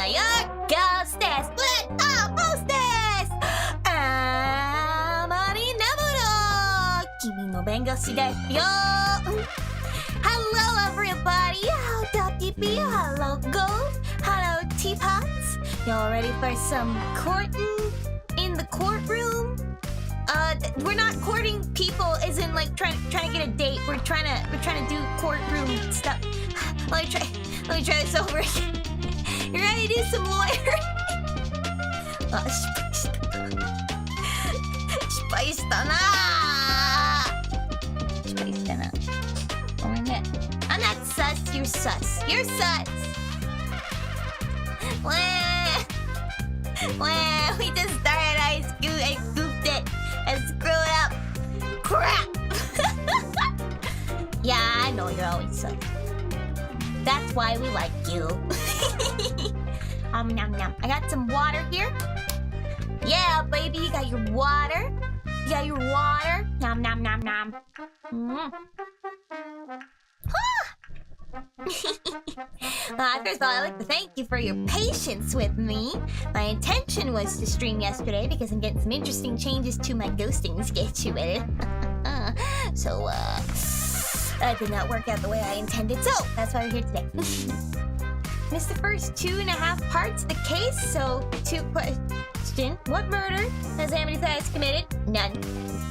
YOKAST Hostess! Amity Nemurou! Kimi no bengoshi desu yo! Hello everybody! How Ducky Hello Gold! Hello Teapots! Y'all ready for some courting in the courtroom? We're not courting people as in like trying to get a date. We're trying to do courtroom stuff. Let me try this over again. You ready to do some lawyer? 失敗したな。ごめんね。I'm not sus, you're sus. You're sus. We just started, I scooped it and screwed up. Crap! Yeah, I know you're always sus. That's why we like you. Nom nom. I got some water here. Yeah, baby, you got your water. Nom nom nom nom. First of all, I'd like to thank you for your patience with me. My intention was to stream yesterday because I'm getting some interesting changes to my ghosting schedule. So, that did not work out the way I intended, so that's why we're here today. Missed the first 2.5 parts of the case, so question: what murder has Amity committed? None.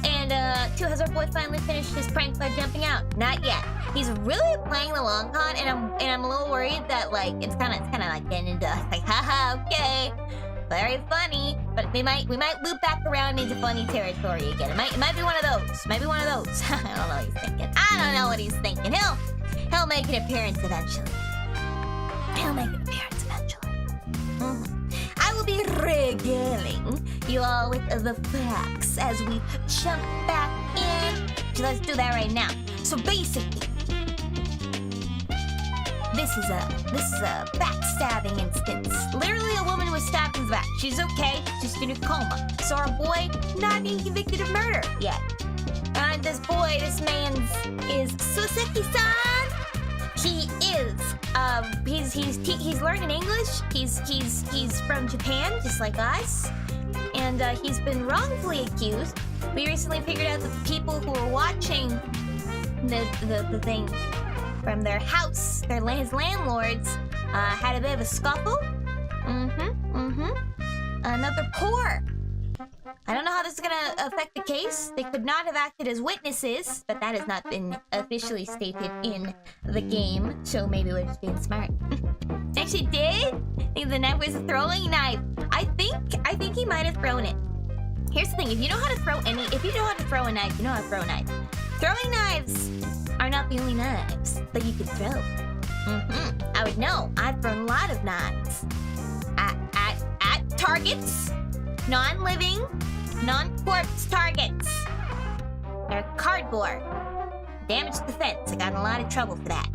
And 2, has our boy finally finished his prank by jumping out? Not yet. He's really playing the long con, and I'm a little worried that like it's kind of like getting into like haha okay, very funny, but we might loop back around into funny territory again. It might be one of those. I don't know what he's thinking. I don't know what he's thinking. He'll make an appearance eventually. I will be regaling you all with the facts as we jump back in. So let's do that right now. So basically, this is a backstabbing instance. Literally, a woman was stabbed in the back. She's okay, just in a coma. So our boy not being convicted of murder yet. And this man is Suseki-san. He is he's learning English. He's from Japan, just like us, and he's been wrongfully accused. We recently figured out that the people who were watching the thing from their house, his landlords, had a bit of a scuffle. Another poor I don't know how this is gonna affect the case. They could not have acted as witnesses, but that has not been officially stated in the game, so maybe we're just being smart. Actually did? I think the knife was a throwing knife. I think he might have thrown it. Here's the thing, if you know how to throw a knife, you know how to throw a knife. Throwing knives are not the only knives that you could throw. I would know. I've thrown a lot of knives. At targets. Non-living, non-corpse targets. They're cardboard. Damaged the fence. I got in a lot of trouble for that.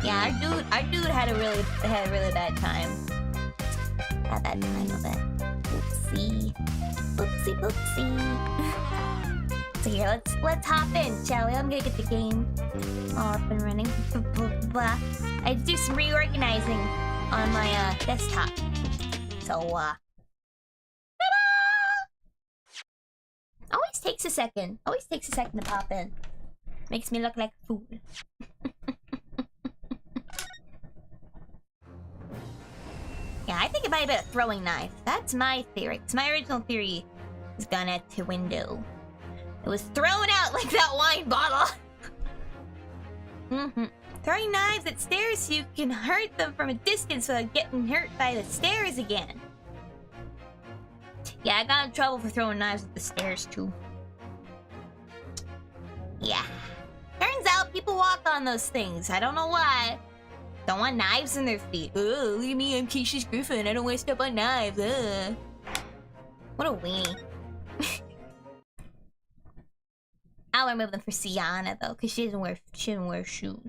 Yeah, our dude had a really bad time. Had that time of it. Oopsie. So here, let's hop in, shall we? I'm gonna get the game all up and running. I had to do some reorganizing on my desktop. So always takes a second to pop in. Makes me look like a fool. Yeah, I think it might have been a throwing knife. That's my theory. It's my original theory. It's gone out the window. It was thrown out like that wine bottle. Throwing knives at stairs so you can hurt them from a distance without getting hurt by the stairs again. Yeah, I got in trouble for throwing knives at the stairs too. Yeah. Turns out people walk on those things. I don't know why. Don't want knives in their feet. Oh, look at me, I'm Caecus Griffin. I don't want to step on knives. What a weenie. I'll remove them for Sianna though, because she doesn't wear shoes.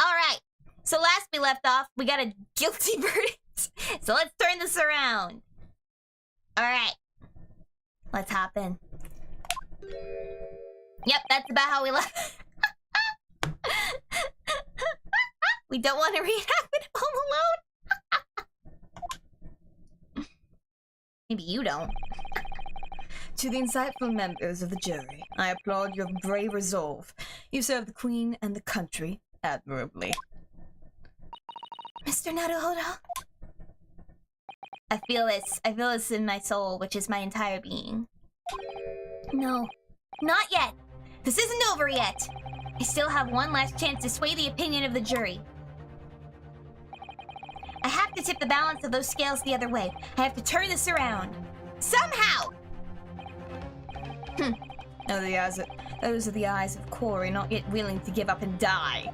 Alright. So last we left off, we got a guilty verdict. So let's turn this around. Alright. Let's hop in. Yep, that's about how we left. We don't want to reenact Home Alone. Maybe you don't. To the insightful members of the jury, I applaud your brave resolve. You serve the Queen and the country admirably. Mr. Naruhodo. I feel this in my soul, which is my entire being. No, not yet. This isn't over yet. I still have one last chance to sway the opinion of the jury. I have to tip the balance of those scales the other way. I have to turn this around. Somehow! Those are the eyes of Corey, not yet willing to give up and die.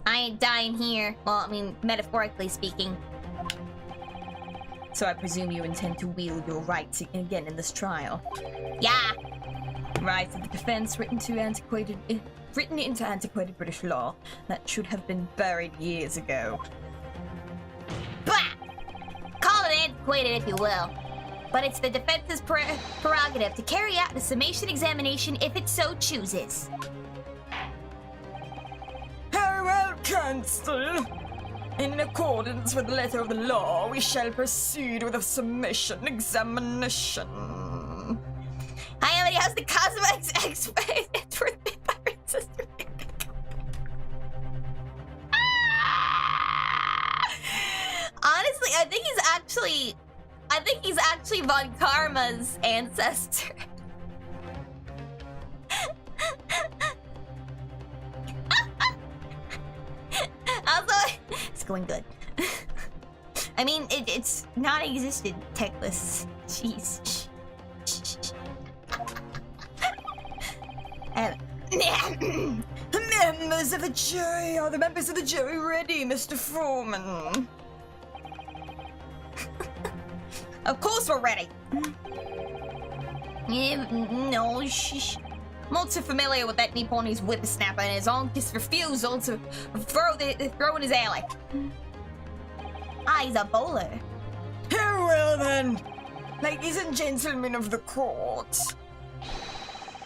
I ain't dying here. Well, I mean, metaphorically speaking. So I presume you intend to wield your rights again in this trial. Yeah. Rights of the defense written into antiquated British law that should have been buried years ago. Bah! Call it antiquated if you will. But it's the defense's prerogative to carry out the summation examination if it so chooses. Very well, Counsel. In accordance with the letter of the law, we shall proceed with a summation examination. Hi, Amity, how's the cosmetics expert? It's worth my pirate sister. Honestly, I think he's actually Von Karma's ancestor. Also, it's going good. I mean, it's non-existent techless. Jeez. Members of the jury, are the members of the jury ready, Mr. Foreman? Of course we're ready. No, shh. I'm all too familiar with that Nipponi's whippersnapper and his uncle's refusal to throw in his alley. Ah, he's a bowler. Very well then, ladies and gentlemen of the court.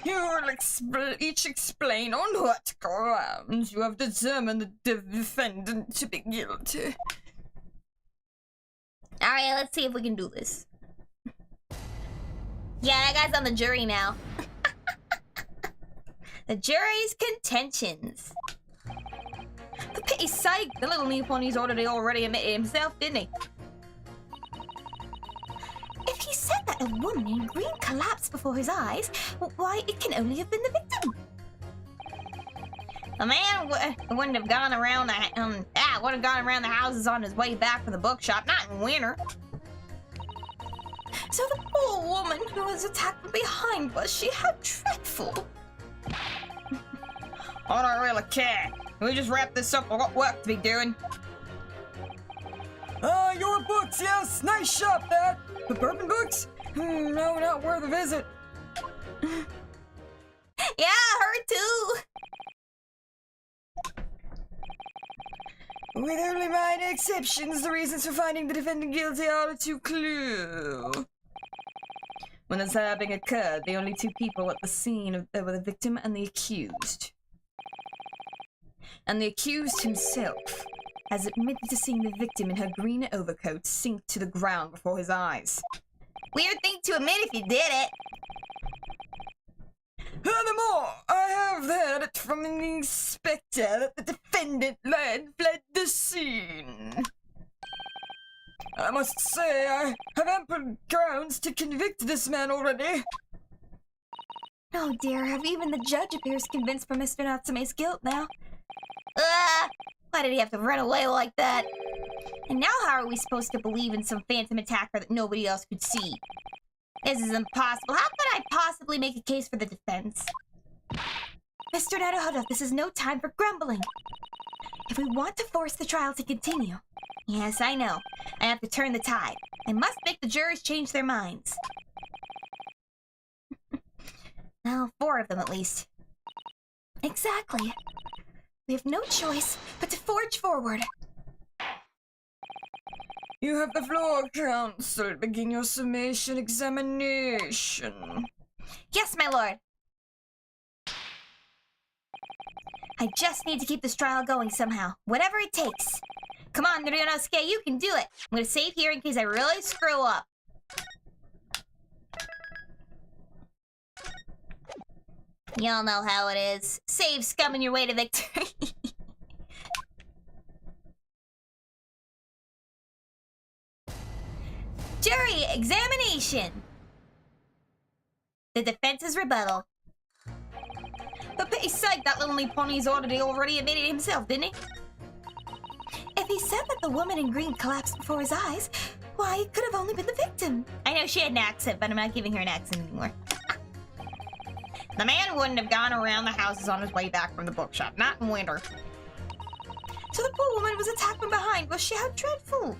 You will each explain on what grounds you have determined the defendant to be guilty. Alright, let's see if we can do this. Yeah, that guy's on the jury now. The jury's contentions. pity's sake, the little Neopony's already admitted himself, didn't he? If he said that a woman in green collapsed before his eyes, why, it can only have been the victim. The man wouldn't have gone around the houses on his way back from the bookshop, not in winter. So the poor woman who was attacked from behind was she? How dreadful. I don't really care. Can we just wrap this up? I've got work to be doing. Your books, yes. Nice shop, that. The bourbon books? No, not worth a visit. Yeah, her too. With only minor exceptions, the reasons for finding the defendant guilty are to clue. When the stabbing occurred, the only two people at the scene were the victim and the accused. And the accused himself has admitted to seeing the victim in her green overcoat sink to the ground before his eyes. Weird thing to admit if you did it. Furthermore, I have heard from an inspector that the defendant fled the scene. I must say, I have ample grounds to convict this man already. Oh dear, even the judge appears convinced for Mr. Natsume's guilt now. Why did he have to run away like that? And now how are we supposed to believe in some phantom attacker that nobody else could see? This is impossible. How could I possibly make a case for the defense? Mr. Naruhodo, this is no time for grumbling. If we want to force the trial to continue... Yes, I know. I have to turn the tide. I must make the jurors change their minds. Well, 4 of them at least. Exactly. We have no choice but to forge forward. You have the floor, counsel. Begin your summation examination. Yes, my lord. I just need to keep this trial going somehow, whatever it takes. Come on, Ryunosuke, you can do it. I'm gonna save here in case I really screw up. Y'all know how it is. Save scum on your way to victory. Jury examination. The defense's rebuttal. For pity's sake, that little Nipponi's already admitted himself, didn't he? If he said that the woman in green collapsed before his eyes, why, it could have only been the victim. I know she had an accent, but I'm not giving her an accent anymore. The man wouldn't have gone around the houses on his way back from the bookshop, not in winter. So the poor woman was attacked from behind, was she? How dreadful.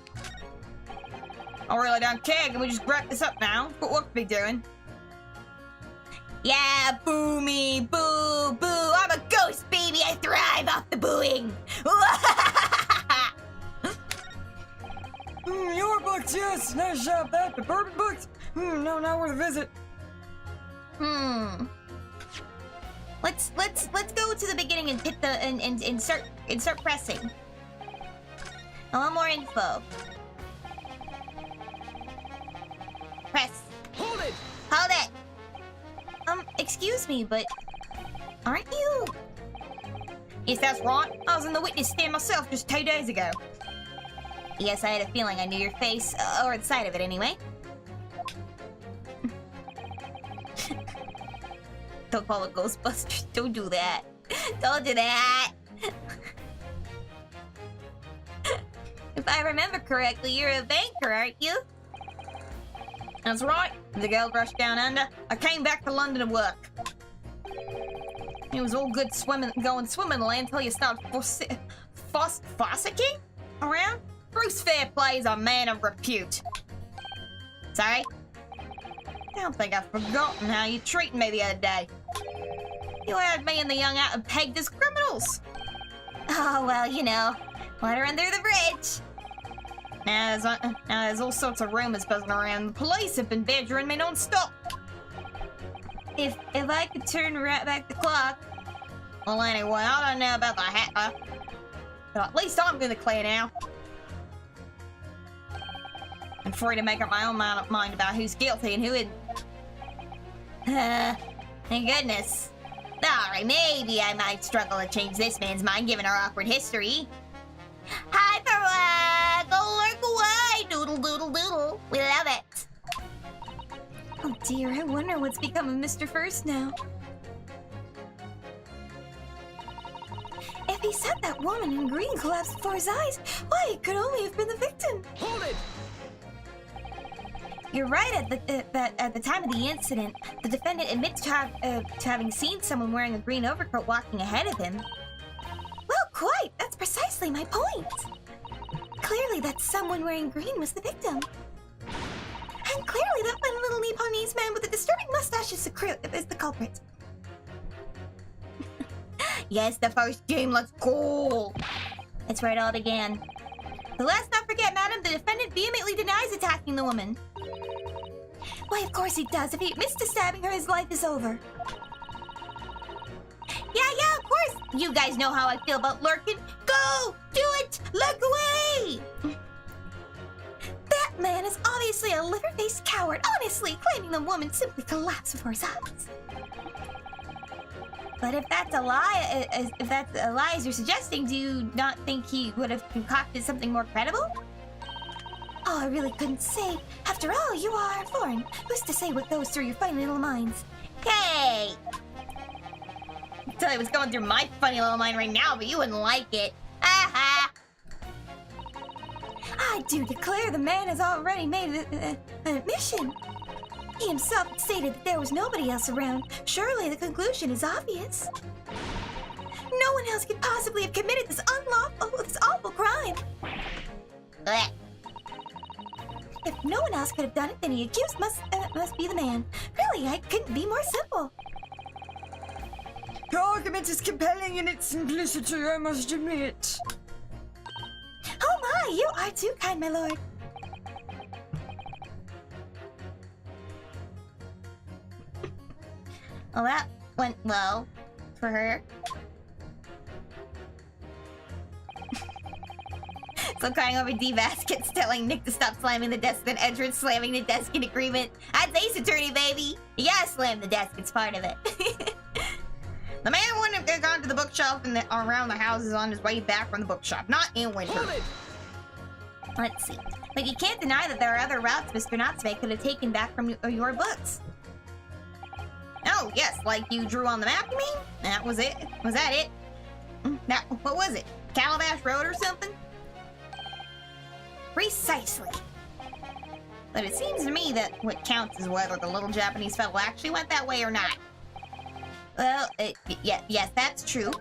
I really don't care. Can we just wrap this up now? What work to be doing? Yeah, boo me, boo, boo. I'm a ghost, baby. I thrive off the booing. Your books, yes. Nice job, that. The bourbon books? No, not worth a visit. Let's go to the beginning and hit the and start pressing. I want more info. Press. Hold it. Hold it. Excuse me, but aren't you? Yes, that's right. I was in the witness stand myself just 2 days ago. Yes, I had a feeling I knew your face, or the side of it anyway. Don't call it Ghostbusters. Don't do that. Don't do that. If I remember correctly, you're a banker, aren't you? That's right. The girl rushed down under. I came back to London to work. It was all good going swimming land until you start fossicking around. Bruce Fairplay is a man of repute. Sorry? I don't think I've forgotten how you treated me the other day. You had me and the young out and pegged as criminals. Oh, well, you know, water under the bridge. Now there's all sorts of rumors buzzing around. The police have been badgering me non-stop. If I could turn right back the clock. Well, anyway, I don't know about the hatter, but at least I'm gonna clear now. I'm free to make up my own mind about who's guilty and who isn't. Thank goodness. Alright, maybe I might struggle to change this man's mind given our awkward history. dear, I wonder what's become of Mr. First now. If he said that woman in green collapsed before his eyes, why, it could only have been the victim. Hold it! You're right. At the time of the incident, the defendant admits to having seen someone wearing a green overcoat walking ahead of him. Well, quite. That's precisely my point. Clearly, that someone wearing green was the victim. And clearly, that fun little Nepalese man with the disturbing mustache is the culprit. Yes, the first game. Let's go. That's where it all began. But let's not forget, madam, the defendant vehemently denies attacking the woman. Why, of course he does. If he admits to stabbing her, his life is over. Yeah, of course. You guys know how I feel about lurking. Go! Do it! Look away! That man is obviously a liver-faced coward, honestly, claiming the woman simply collapsed before his eyes. But if that's a lie, as you're suggesting, do you not think he would have concocted something more credible? Oh, I really couldn't say. After all, you are foreign. Who's to say what goes through your funny little minds? Hey! I'd tell you what's going through my funny little mind right now, but you wouldn't like it. Aha! I do declare the man has already made an admission. He himself had stated that there was nobody else around. Surely the conclusion is obvious. No one else could possibly have committed this awful crime. Blech. If no one else could have done it, then the accused must be the man. Really, I couldn't be more simple. Your argument is compelling in its simplicity, I must admit. Oh my, you are too kind, my lord. Well, that went well for her. So crying over D baskets, telling Nick to stop slamming the desk, then Edward slamming the desk in agreement. That's Ace Attorney, baby! You gotta slam the desk, it's part of it. The man wouldn't have gone to the bookshelf and around the houses on his way back from the bookshop, not in winter. Let's see. But you can't deny that there are other routes Mr. Natsume could have taken back from your books. Oh, yes, like you drew on the map, you mean? That was it? Was that it? Now, what was it? Calabash Road or something? Precisely. But it seems to me that what counts is whether the little Japanese fellow actually went that way or not. Well, yes, that's true.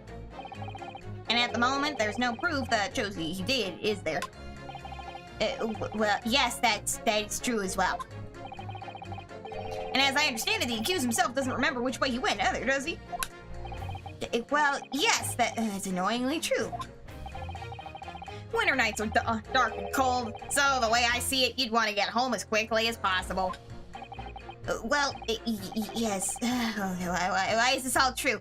And at the moment, there's no proof that shows he did, is there? Well, yes, that's true as well. And as I understand it, the accused himself doesn't remember which way he went either, does he? Well, yes, that's annoyingly true. Winter nights are dark and cold, so the way I see it, you'd want to get home as quickly as possible. Well, yes. Why is this all true?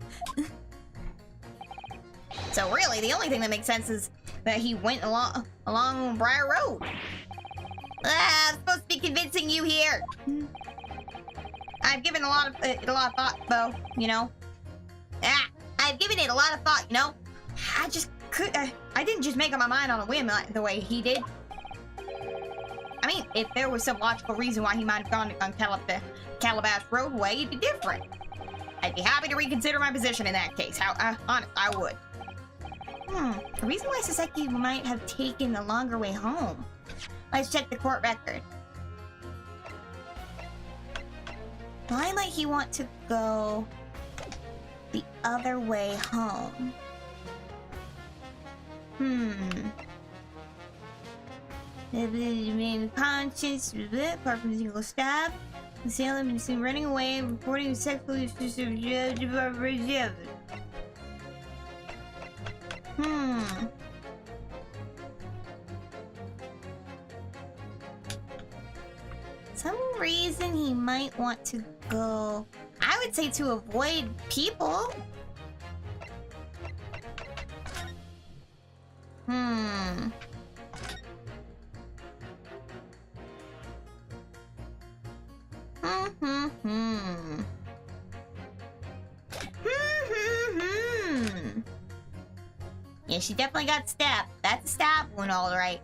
So really, the only thing that makes sense is that he went along Briar Road. I'm supposed to be convincing you here. I've given a lot of thought, though. You know. I've given it a lot of thought. You know. I didn't just make up my mind on a whim the way he did. I mean, if there was some logical reason why he might have gone on the Calabash Roadway, it'd be different. I'd be happy to reconsider my position in that case. Honest, I would. The reason why Saseki might have taken the longer way home. Let's check the court record. Why might he want to go the other way home? Conscience, apart from the single stab, the sailor been seen running away and reporting sexually Some reason he might want to go. I would say to avoid people. Yeah, she definitely got stabbed. That's a stab wound, all right.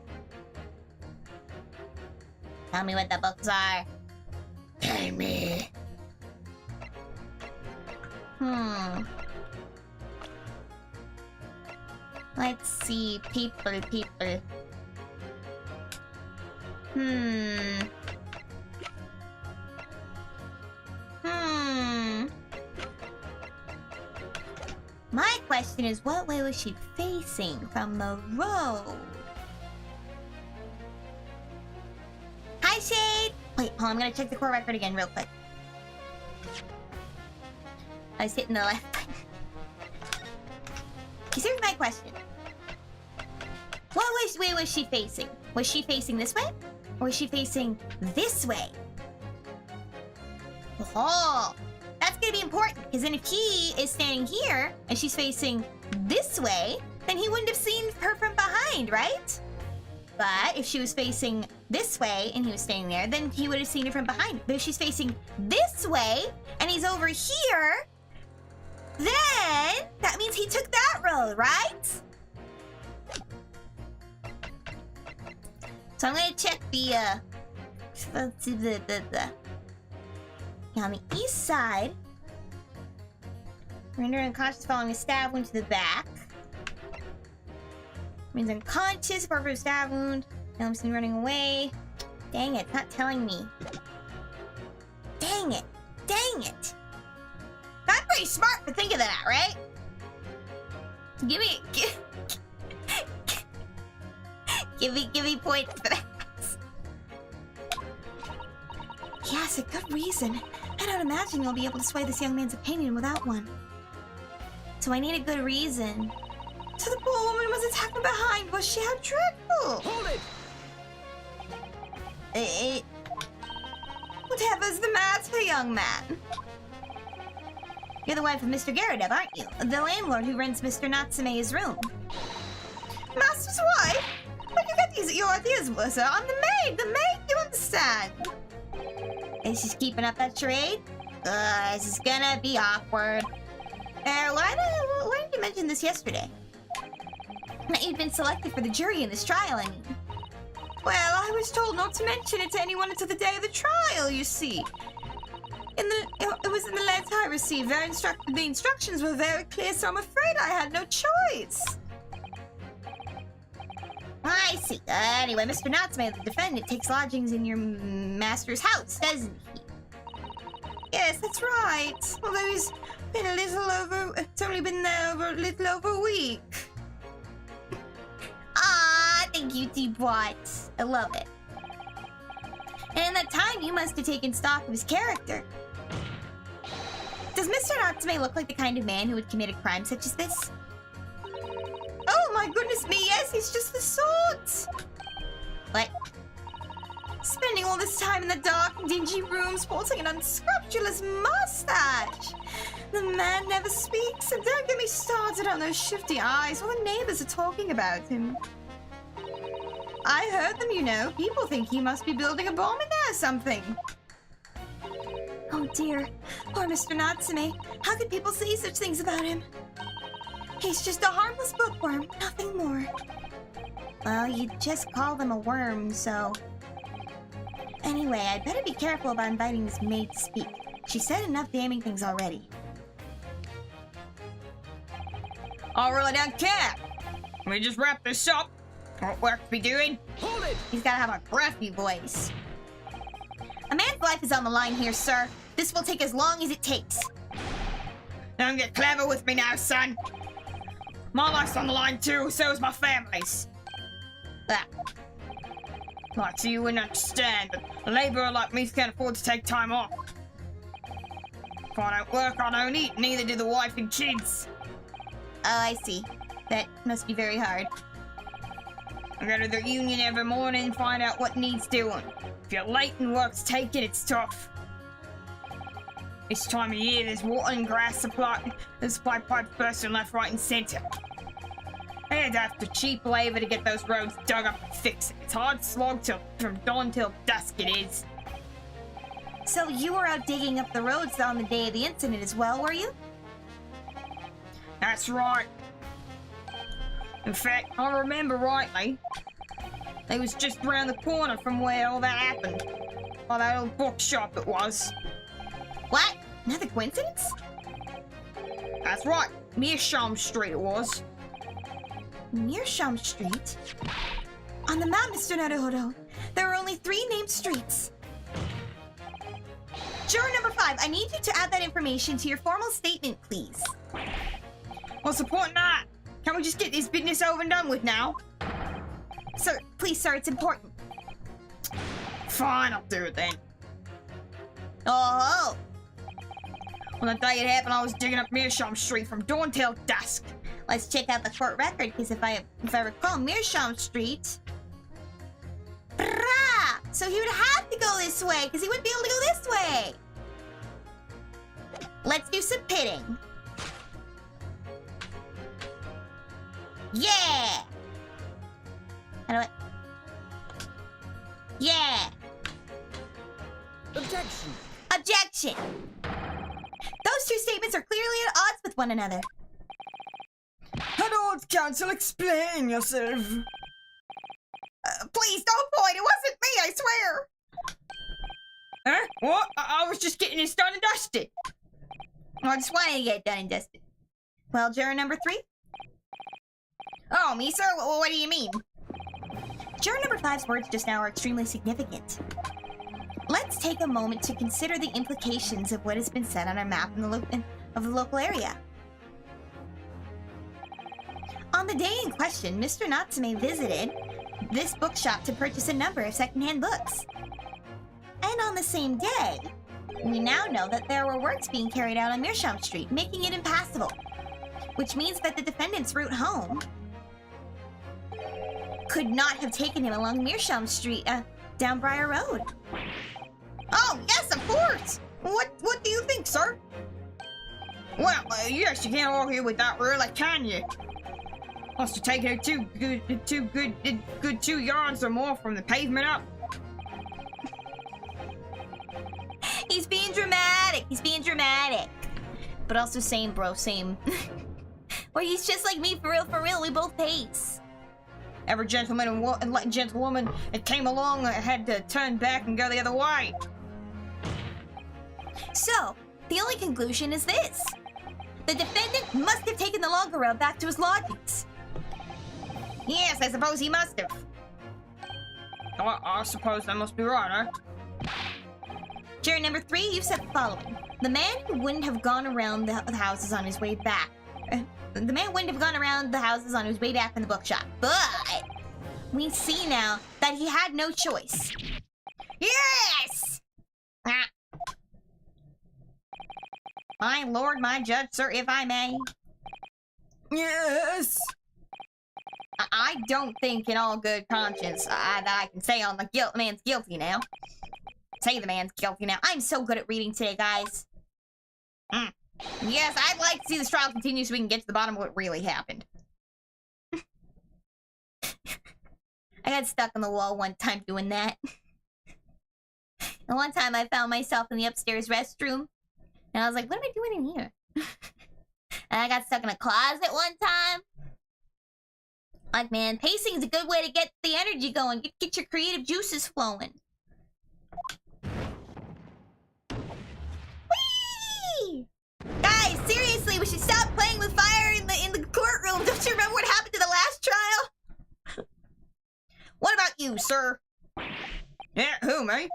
Tell me what the books are. Amy. Let's see, people. My question is, what way was she facing from the road? Hi, Shade! Wait, hold on, I'm gonna check the core record again real quick. I was hitting the left button. Here's my question. What way was she facing? Was she facing this way? Or was she facing this way? Oh, that's gonna be important, because then if he is standing here and she's facing this way, then he wouldn't have seen her from behind, right? But if she was facing this way and he was standing there, then he would have seen her from behind. But if she's facing this way and he's over here, then that means he took that road, right? So I'm gonna check the on the east side. Render unconscious following a stab wound to the back. Means unconscious apart from a stab wound. Now I'm seen running away. Dang it, it's not telling me. Dang it. I'm pretty smart for thinking of that, right? Give me points for that. Yes, a good reason. I don't imagine you'll be able to sway this young man's opinion without one. So I need a good reason. So the poor woman was attacked from behind. Was she? How dreadful! Hold it! Whatever's the matter, young man? You're the wife of Mr. Garridev, aren't you? The landlord who rents Mr. Natsume's room. Master's wife? Where do you get your ideas, sir? I'm the maid, you understand? Is she keeping up that charade? This is gonna be awkward. Why didn't you mention this yesterday? That you'd been selected for the jury in this trial, I mean. Well, I was told not to mention it to anyone until the day of the trial, you see. It was in the letter I received. The instructions were very clear, so I'm afraid I had no choice. I see. Anyway, Mr. Natsume, the defendant, takes lodgings in your master's house, doesn't he? Yes, that's right. Although he's been it's only been there a little over a week. Ah, thank you, T-Bot. I love it. And in that time, you must have taken stock of his character. Does Mr. Natsume look like the kind of man who would commit a crime such as this? Oh my goodness me, yes, he's just the sort! What? Spending all this time in the dark and dingy room sporting an unscrupulous mustache! The man never speaks, and don't get me started on those shifty eyes. All the neighbors are talking about him. I heard them, you know. People think he must be building a bomb in there or something. Oh dear. Poor Mr. Natsume. How could people say such things about him? He's just a harmless bookworm, nothing more. Well, you just called him a worm, so... Anyway, I'd better be careful about inviting this maid to speak. She said enough damning things already. I really don't care. Can we just wrap this up? What work to be doing? Hold it! He's gotta have a breathy voice. A man's life is on the line here, sir. This will take as long as it takes. Don't get clever with me now, son. My life's on the line too, so is my family's. Like, so you wouldn't understand, but a labourer like me can't afford to take time off. If I don't work, I don't eat, neither do the wife and kids. Oh, I see. That must be very hard. I go to the union every morning and find out what needs doing. If you're late and work's taken, it's tough. This time of year, there's water and grass supply pipes bursting left, right, and centre. And after cheap labour to get those roads dug up and fixed. It's hard slog from dawn till dusk it is. So you were out digging up the roads on the day of the incident as well, were you? That's right. In fact, I remember rightly. It was just around the corner from where all that happened. by that old bookshop it was. What? Another coincidence? That's right. Meerschaum Street it was. Meerschaum Street? On the map, Mr. Naruhodo, there are only 3 named streets. Juror number 5, I need you to add that information to your formal statement, please. What's the point in that? Can't we just get this business over and done with now? Sir, please, sir, it's important. Fine, I'll do it then. Oh! On the day it happened, I was digging up Meerschaum Street from dawn till dusk. Let's check out the court record, because if I recall, Meerschaum Street... Brah! So he would have to go this way, because he wouldn't be able to go this way! Let's do some pitting. Yeah! How do I... Yeah! Objection! Objection! Those 2 statements are clearly at odds with one another. Lord Counsel, explain yourself. Please, don't point! It wasn't me, I swear! Huh? What? I was just getting this done and dusted. I just wanted to get done and dusted. Well, juror number 3? Oh, me, sir? What do you mean? Juror number 5's words just now are extremely significant. Let's take a moment to consider the implications of what has been said on our map of the local area. On the day in question, Mr. Natsume visited this bookshop to purchase a number of secondhand books. And on the same day, we now know that there were works being carried out on Meerschaum Street, making it impassable. Which means that the defendant's route home could not have taken him along Meerschaum Street, down Briar Road. Oh, yes, of course! What do you think, sir? Well, yes, you can't argue with that, really, can you? Must have taken her good 2 yards or more from the pavement up. He's being dramatic. He's being dramatic. But also same, bro, same. Well, he's just like me, for real. We both pace. Every gentleman and gentlewoman that came along had to turn back and go the other way. So, the only conclusion is this. The defendant must have taken the longer road back to his lodgings. Yes, I suppose he must have. I suppose that must be right, huh? Juror number 3, you've said the following. The man who wouldn't have gone around the houses on his way back. The man wouldn't have gone around the houses on his way back from the bookshop. But we see now that he had no choice. Yes! My lord, my judge, sir, if I may. Yes! I don't think in all good conscience that I can say on the man's guilty now. Say the man's guilty now. I'm so good at reading today, guys. Yes, I'd like to see this trial continue so we can get to the bottom of what really happened. I got stuck on the wall one time doing that. And one time I found myself in the upstairs restroom. And I was like, what am I doing in here? And I got stuck in a closet one time. Like, man, pacing is a good way to get the energy going. Get your creative juices flowing. Whee! Guys, seriously, we should stop playing with fire in the courtroom. Don't you remember what happened to the last trial? What about you, sir? Yeah, who, me?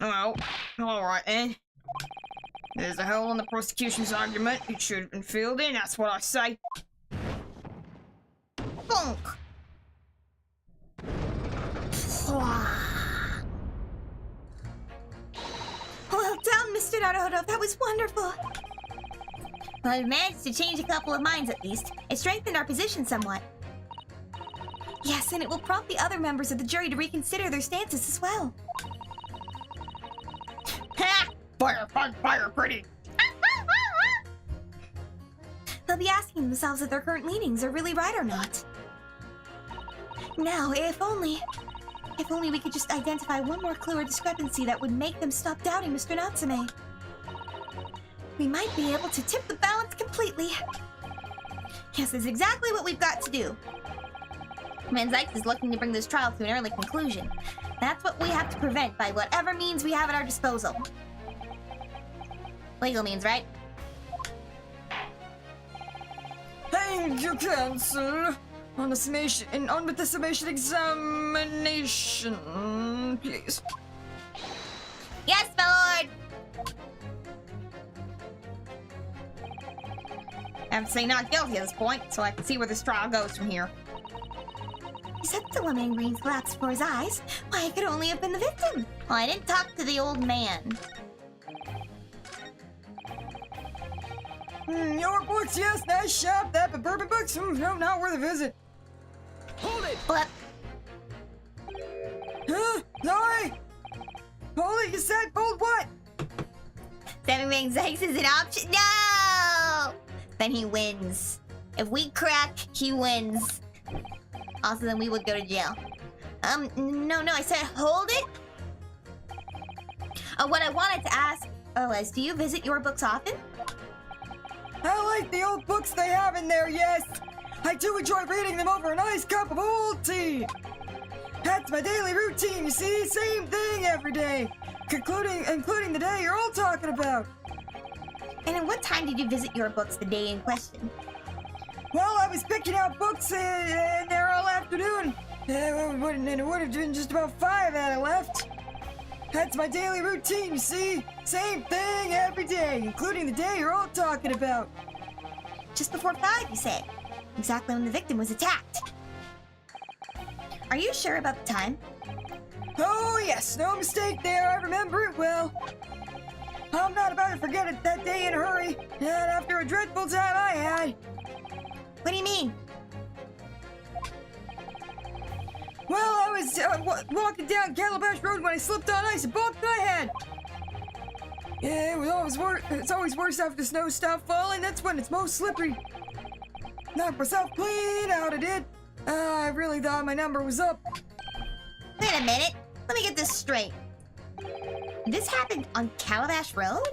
Well, alright then. There's a hole in the prosecution's argument. It should have been filled in, that's what I say. Funk. Well done, Mr. Naruhodo. That was wonderful. Well, we managed to change a couple of minds at least. It strengthened our position somewhat. Yes, and it will prompt the other members of the jury to reconsider their stances as well. Ha! Fire, pretty! They'll be asking themselves if their current leanings are really right or not. Now, if only we could just identify one more clue or discrepancy that would make them stop doubting Mr. Natsume. We might be able to tip the balance completely. Yes, that's exactly what we've got to do. Man Zyx is looking to bring this trial to an early conclusion. That's what we have to prevent by whatever means we have at our disposal. Legal means, right? Thank you, Counsel. On the summation, and on with the summation examination, please. Yes, my lord! I have to say not guilty at this point, so I can see where this trial goes from here. Is that the woman in green collapsed before his eyes? Why, it could only have been the victim. Well, I didn't talk to the old man. Your books, yes, nice shop. That, but bourbon books, no, not worth a visit. Hold it! Flip. Huh? Sorry. Hold it, you said hold what? Saving Zyx is an option. No! Then he wins. If we crack, he wins. Also, then we would go to jail. No, I said hold it. What I wanted to ask was, do you visit your books often? I like the old books they have in there, yes. I do enjoy reading them over a nice cup of old tea. That's my daily routine, you see? Same thing every day. Including the day you're all talking about. And at what time did you visit your books the day in question? Well, I was picking out books there all afternoon. And it would have been just about 5 that I left. That's my daily routine, you see? Same thing every day, including the day you're all talking about. Just before 5, you said. Exactly when the victim was attacked. Are you sure about the time? Oh, yes, no mistake there. I remember it well. I'm not about to forget it that day in a hurry, and after a dreadful time I had. What do you mean? Well, I was walking down Calabash Road when I slipped on ice and bumped my head. Yeah, it was always worse. It's always worse after the snow stopped falling. That's when it's most slippery. Knocked myself clean out. I did. I really thought my number was up. Wait a minute. Let me get this straight. This happened on Calabash Road?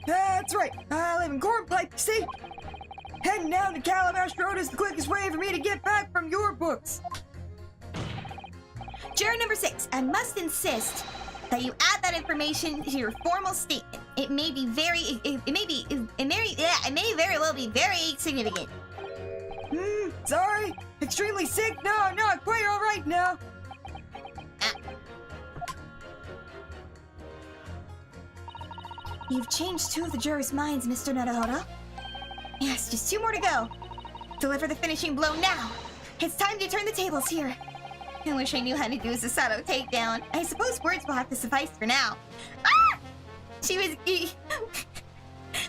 That's right. I live in Cornpipe, you see? Heading down to Calabash Road is the quickest way for me to get back from your books. Juror number 6, I must insist that you add that information to your formal statement. It may be very, it may very well be very significant. Sorry. Extremely sick? No, not quite all right now. You've changed 2 of the jurors' minds, Mr. Naruhodo. Yes, just 2 more to go. Deliver the finishing blow now. It's time to turn the tables here. I wish I knew how to do a Susato takedown. I suppose words will have to suffice for now. Ah! She was...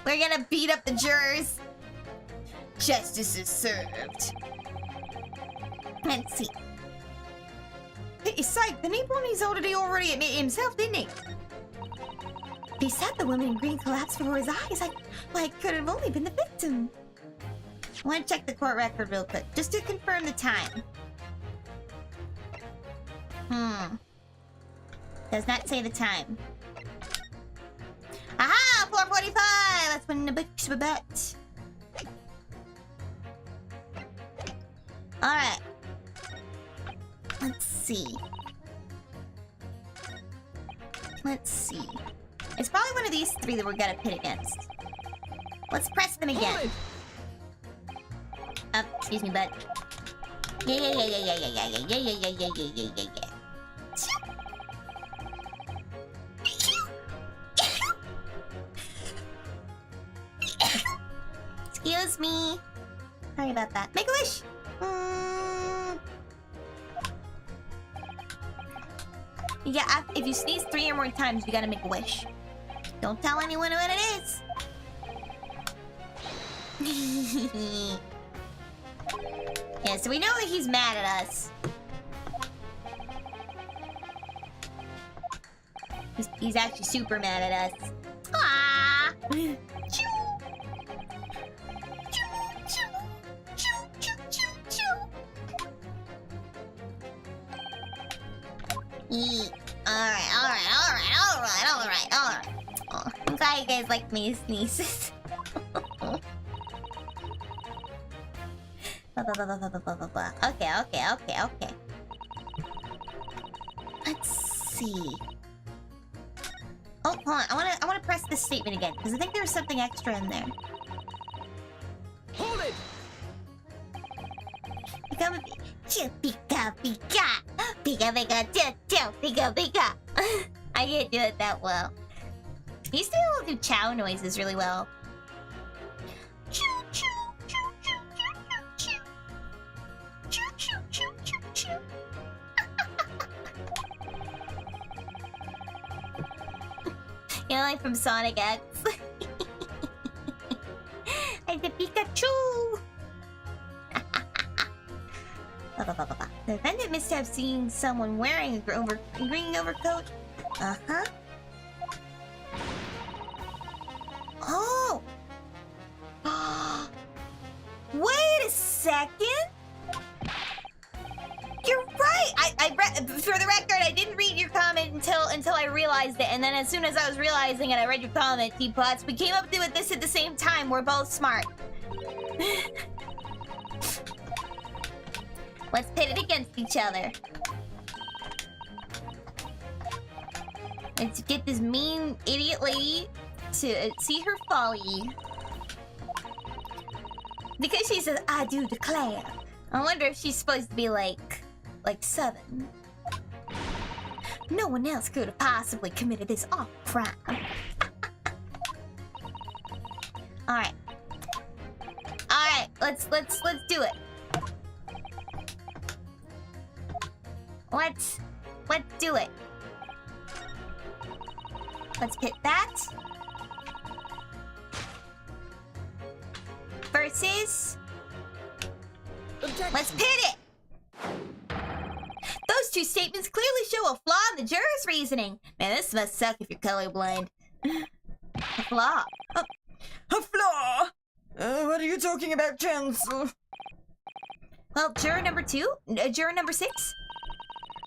We're gonna beat up the jurors. Justice is served. Let's see. It's like the Nipponi's already admitted himself, didn't he? He said the woman in green collapsed before his eyes. Like could have only been the victim. I want to check the court record real quick, just to confirm the time. Does not say the time. Aha! 4:45! Let's win the books a bet. Alright. Let's see. It's probably one of these 3 that we're gonna pit against. Let's press them again. Excuse me, bud. Yeah. Excuse me. Sorry about that. Make a wish. Yeah, if you sneeze 3 or more times, you gotta make a wish. Don't tell anyone what it is. Yeah, so we know that he's mad at us. He's actually super mad at us. Aww. Alright. Oh, I'm glad you guys like me sneezes. Okay. Let's see. Oh, hold on. I wanna press this statement again because I think there was something extra in there. Hold it! Pika. I can't do it that well. I used to be able to do chow noises really well. You know, like from Sonic X. Like the Pikachu! The defendant must have seen someone wearing a green overcoat. Uh-huh. Oh! Wait a second! You're right! I read, for the record, I didn't read your comment until I realized it, and then as soon as I was realizing it, I read your comment, Teapots. We came up with this at the same time. We're both smart. Let's pit it against each other. Let's get this mean idiot lady to see her folly. Because she says, I do declare. I wonder if she's supposed to be like Southern. No one else could have possibly committed this awful crime. Alright. Alright, let's do it. Let's do it. Let's pit that. Versus... Objection. Let's pit it! Those two statements clearly show a flaw in the juror's reasoning. Man, this must suck if you're colorblind. A flaw? A flaw? What are you talking about, Chancellor? Well, juror number 2? Juror number 6?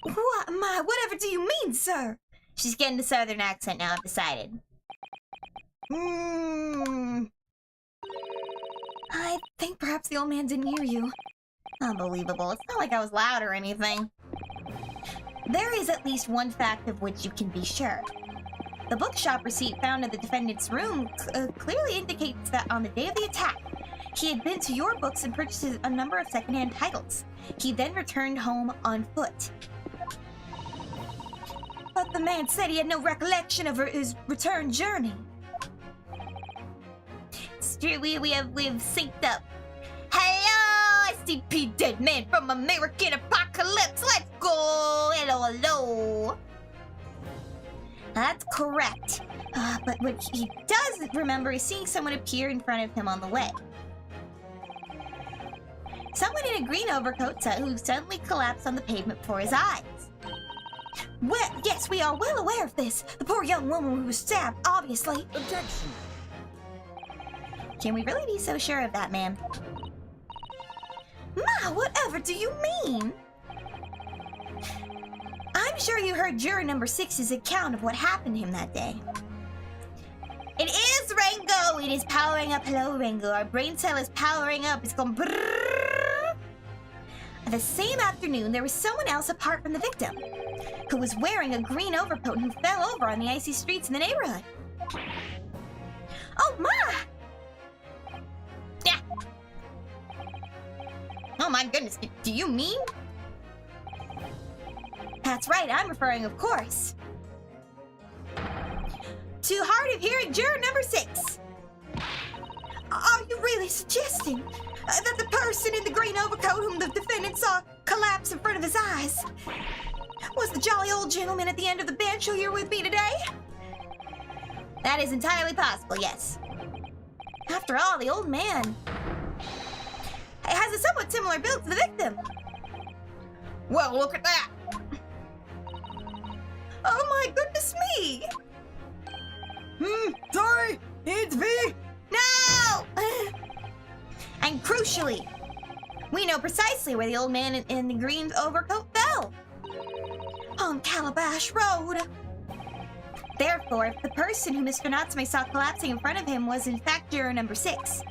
Whatever do you mean, sir? She's getting a southern accent now, I've decided. I think perhaps the old man didn't hear you. Unbelievable. It's not like I was loud or anything. There is at least one fact of which you can be sure. The bookshop receipt found in the defendant's room clearly indicates that on the day of the attack, he had been to your books and purchased a number of secondhand titles. He then returned home on foot. But the man said he had no recollection of his return journey. It's true, we have synced up. Hello, SCP Dead Man from American Apocalypse. Let's go. Hello. That's correct. But what he does remember is seeing someone appear in front of him on the way. Someone in a green overcoat who suddenly collapsed on the pavement before his eyes. Well, yes, we are well aware of this. The poor young woman who was stabbed, obviously. Objection. Can we really be so sure of that, ma'am? Ma, whatever do you mean? I'm sure you heard juror number 6's account of what happened to him that day. It is Rango! It is powering up. Hello, Rango. Our brain cell is powering up. It's going brrrr. The same afternoon, there was someone else apart from the victim, who was wearing a green overcoat and who fell over on the icy streets in the neighborhood. Oh, Ma! Yeah. Oh my goodness, do you mean? That's right, I'm referring, of course, to hard of hearing juror number 6. Are you really suggesting that the person in the green overcoat whom the defendant saw collapse in front of his eyes was the jolly old gentleman at the end of the bench who you're with me today? That is entirely possible, yes. After all, the old man has a somewhat similar build to the victim. Well, look at that. Oh my goodness me! Sorry, it's me. No! And crucially, we know precisely where the old man in the green overcoat fell. On Calabash Road. Therefore, if the person who Mr. Natsume saw collapsing in front of him was in fact juror number 6,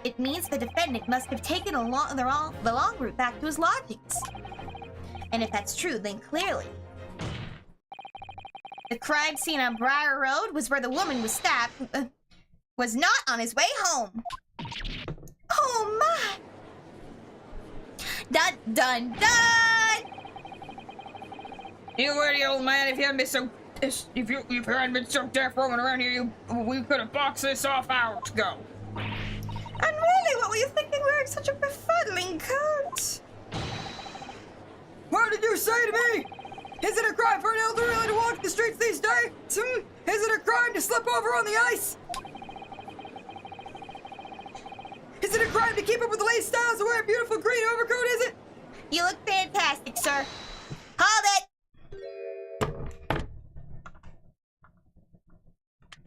it means the defendant must have taken the long route back to his lodgings. And if that's true, then clearly the crime scene on Briar Road was where the woman was stabbed, was not on his way home. Oh my! Dun dun dun! You worthy old man, if you hadn't been so deaf roaming around here, we could have boxed this off hours ago. And really, what were you thinking wearing such a befuddling coat? What did you say to me? Is it a crime for an elderly to walk the streets these days? Is it a crime to slip over on the ice? Is it a crime to keep up with the latest styles and wear a beautiful green overcoat, is it? You look fantastic, sir. Hold it!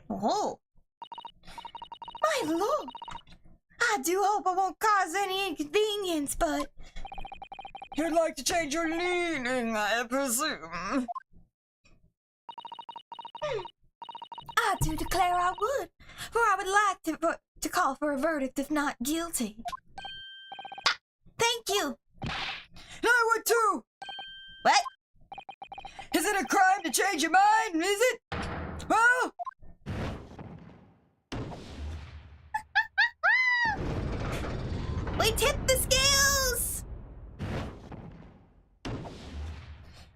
Oh. My lord! I do hope I won't cause any inconvenience, but... You'd like to change your leaning, I presume. I do declare I would, for I would like to call for a verdict if not guilty. Thank you! And I would too! What? Is it a crime to change your mind, is it? Well... We tipped the scales!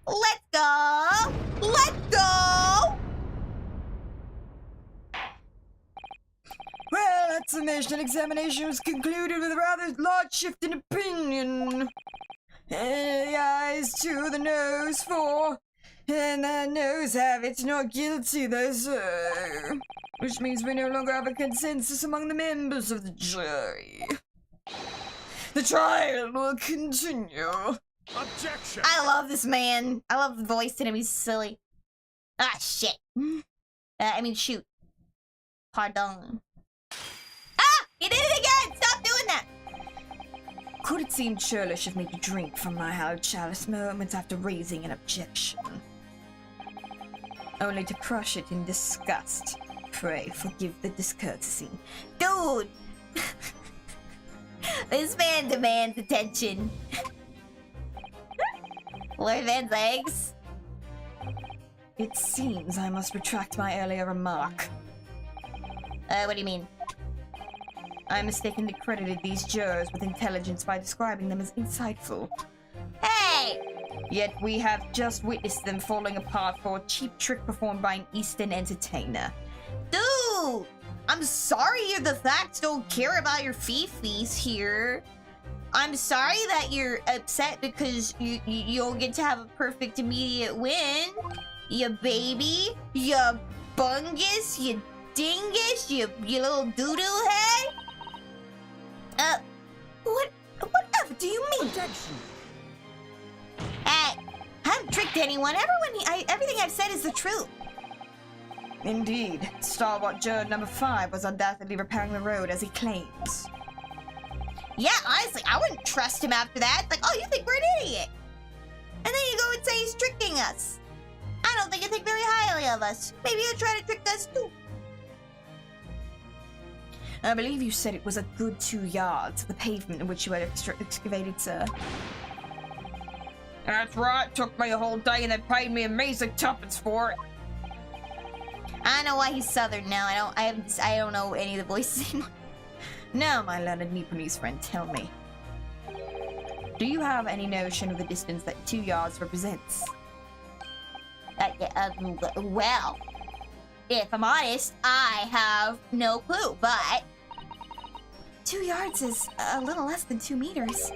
Let's go! Let's go! Well, that summation examination was concluded with a rather large shift in opinion. The eyes to the nose for, and the nose have it not guilty, they say. Which means we no longer have a consensus among the members of the jury. The trial will continue. Objection! I love this man. I love the voice in him. He's silly. Ah, shit. I mean, shoot. Pardon. Ah! He did it again! Stop doing that! Could it seem churlish of me to drink from my hallowed chalice moments after raising an objection? Only to crush it in disgust. Pray forgive the discourtesy. Dude! This man demands attention. Lord Van's legs. It seems I must retract my earlier remark. What do you mean? I mistakenly credited these jurors with intelligence by describing them as insightful. Hey! Yet we have just witnessed them falling apart for a cheap trick performed by an Eastern entertainer. Dude! I'm sorry the facts don't care about your fifis here. I'm sorry that you're upset because you'll get to have a perfect immediate win. You baby, you bungus, you dingus, you little doodoo head. Whatever do you mean? Objection! Hey, I haven't tricked anyone. Everything I've said is the truth. Indeed, stalwart juror number 5 was undoubtedly repairing the road as he claims. Yeah, honestly, I wouldn't trust him after that. It's like, oh, you think we're an idiot. And then you go and say he's tricking us. I don't think you think very highly of us. Maybe you'll try to trick us too. I believe you said it was a good 2 yards of the pavement in which you had excavated, sir. That's right, it took me a whole day and they paid me amazing tuppence for it. I know why he's southern now. I don't know any of the voices anymore. Now, my learned Nipponese friend, tell me. Do you have any notion of the distance that 2 yards represents? Well, if I'm honest, I have no clue, but 2 yards is a little less than 2 meters.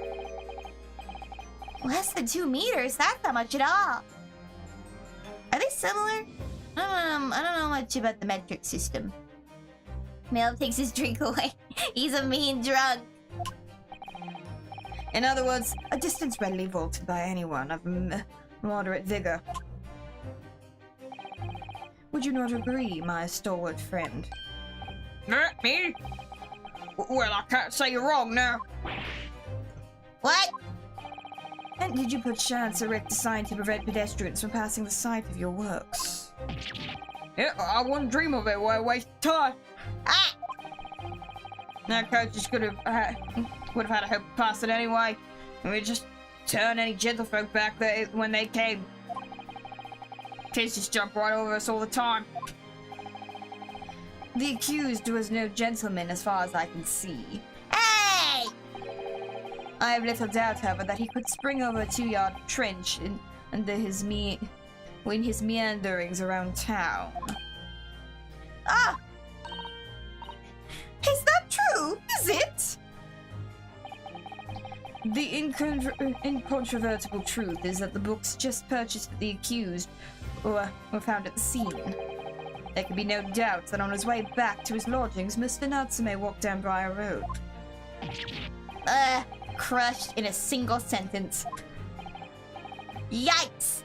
Less than 2 meters? That's not much at all. Are they similar? I don't know much about the metric system. Mel takes his drink away. He's a mean drunk. In other words, a distance readily vaulted by anyone of moderate vigor. Would you not agree, my stalwart friend? Me? Well, I can't say you're wrong now. What? And did you perchance erect a sign to prevent pedestrians from passing the site of your works? Yeah, I wouldn't dream of it. Why waste time? Ah! That coach would have had a hope to pass it anyway. And we just turn any gentlefolk back there when they came. Kids just jump right over us all the time. The accused was no gentleman as far as I can see. Hey! I have little doubt, however, that he could spring over a 2-yard trench under his meanderings around town. Ah! Is that true? Is it? The incontrovertible truth is that the books just purchased by the accused were found at the scene. There can be no doubt that on his way back to his lodgings, Mr. Natsume walked down Briar Road. Crushed in a single sentence. Yikes!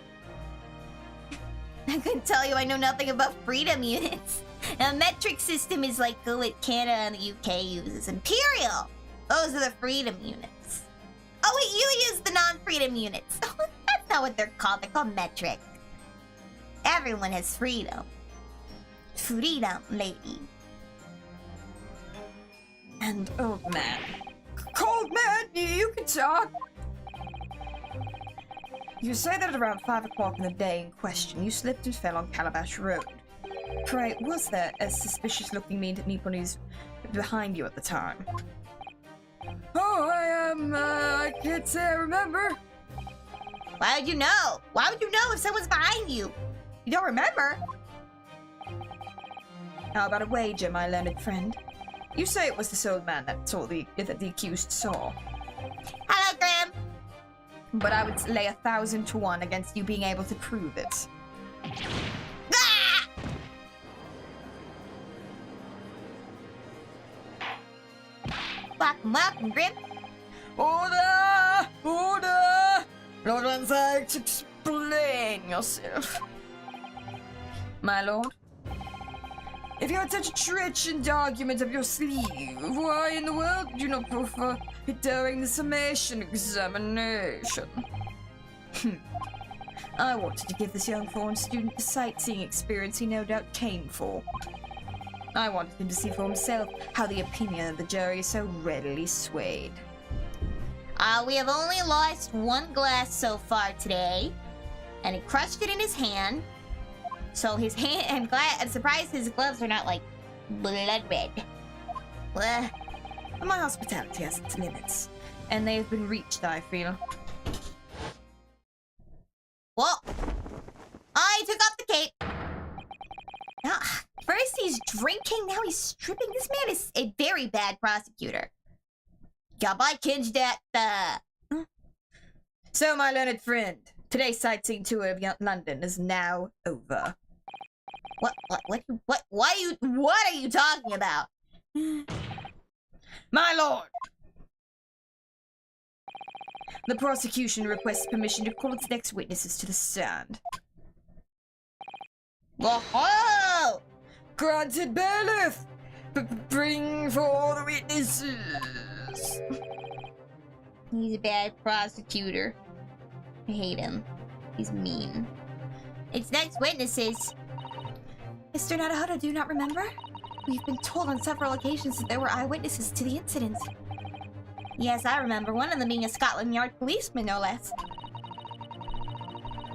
I couldn't tell you I know nothing about freedom units. A metric system is like what Canada and the UK uses. Imperial! Those are the freedom units. Oh wait, you use the non-freedom units. That's not what they're called. They're called metric. Everyone has freedom. Freedom, lady. And old man. Cold man, you can talk. You say that at around 5 o'clock in the day in question, you slipped and fell on Calabash Road. Pray, was there a suspicious-looking meeponies behind you at the time? Oh, I can't say I remember. Why would you know? Why would you know if someone's behind you? You don't remember? How about a wager, my learned friend? You say it was this old man that the accused saw. Hello, Graham. But I would lay 1,000 to 1 against you being able to prove it. Ah! Welcome, Grim. Order! Order! Lord Van Zyke, explain yourself. My lord? If you had such a trenchant argument up your sleeve, why in the world did you not prefer it during the summation examination? I wanted to give this young foreign student the sightseeing experience he no doubt came for. I wanted him to see for himself how the opinion of the jury is so readily swayed. We have only lost 1 glass so far today, and he crushed it in his hand. So his hand, I'm surprised his gloves are not like blood red. But my hospitality has its limits, and they have been reached, I feel. Well, I took off the cape. Now, first he's drinking, now he's stripping. This man is a very bad prosecutor. Goodbye, Kinjdat. So, my learned friend, today's sightseeing tour of London is now over. What are you talking about? My lord! The prosecution requests permission to call its next witnesses to the stand. Whoa! Granted, bailiff! Bring for the witnesses! He's a bad prosecutor. I hate him. He's mean. Its next witnesses. Mr. Naruhodo, do you not remember? We've been told on several occasions that there were eyewitnesses to the incident. Yes, I remember. One of them being a Scotland Yard policeman, no less.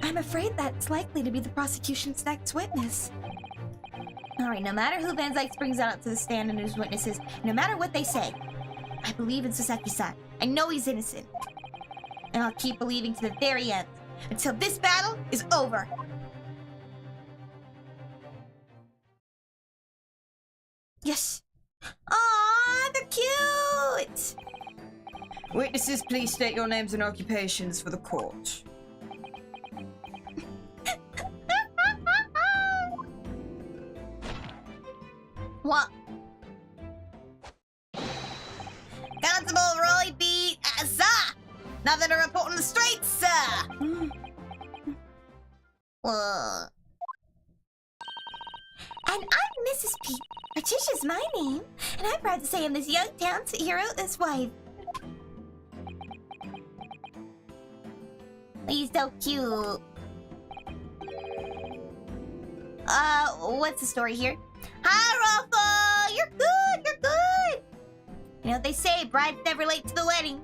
I'm afraid that's likely to be the prosecution's next witness. Alright, no matter who Van Zyke brings out to the stand and his witnesses, no matter what they say, I believe in Sasaki-san. I know he's innocent. And I'll keep believing to the very end, until this battle is over. Yes. Aww, they're cute! Witnesses, please state your names and occupations for the court. What? Constable Roy B. Sir! Nothing to report on the streets, sir! And I'm Mrs. P. Patricia's my name, and I'm proud to say I'm this young town hero, this wife. He's so cute. What's the story here? Hi, Rafa! You're good! You're good! You know what they say, bride's never late to the wedding.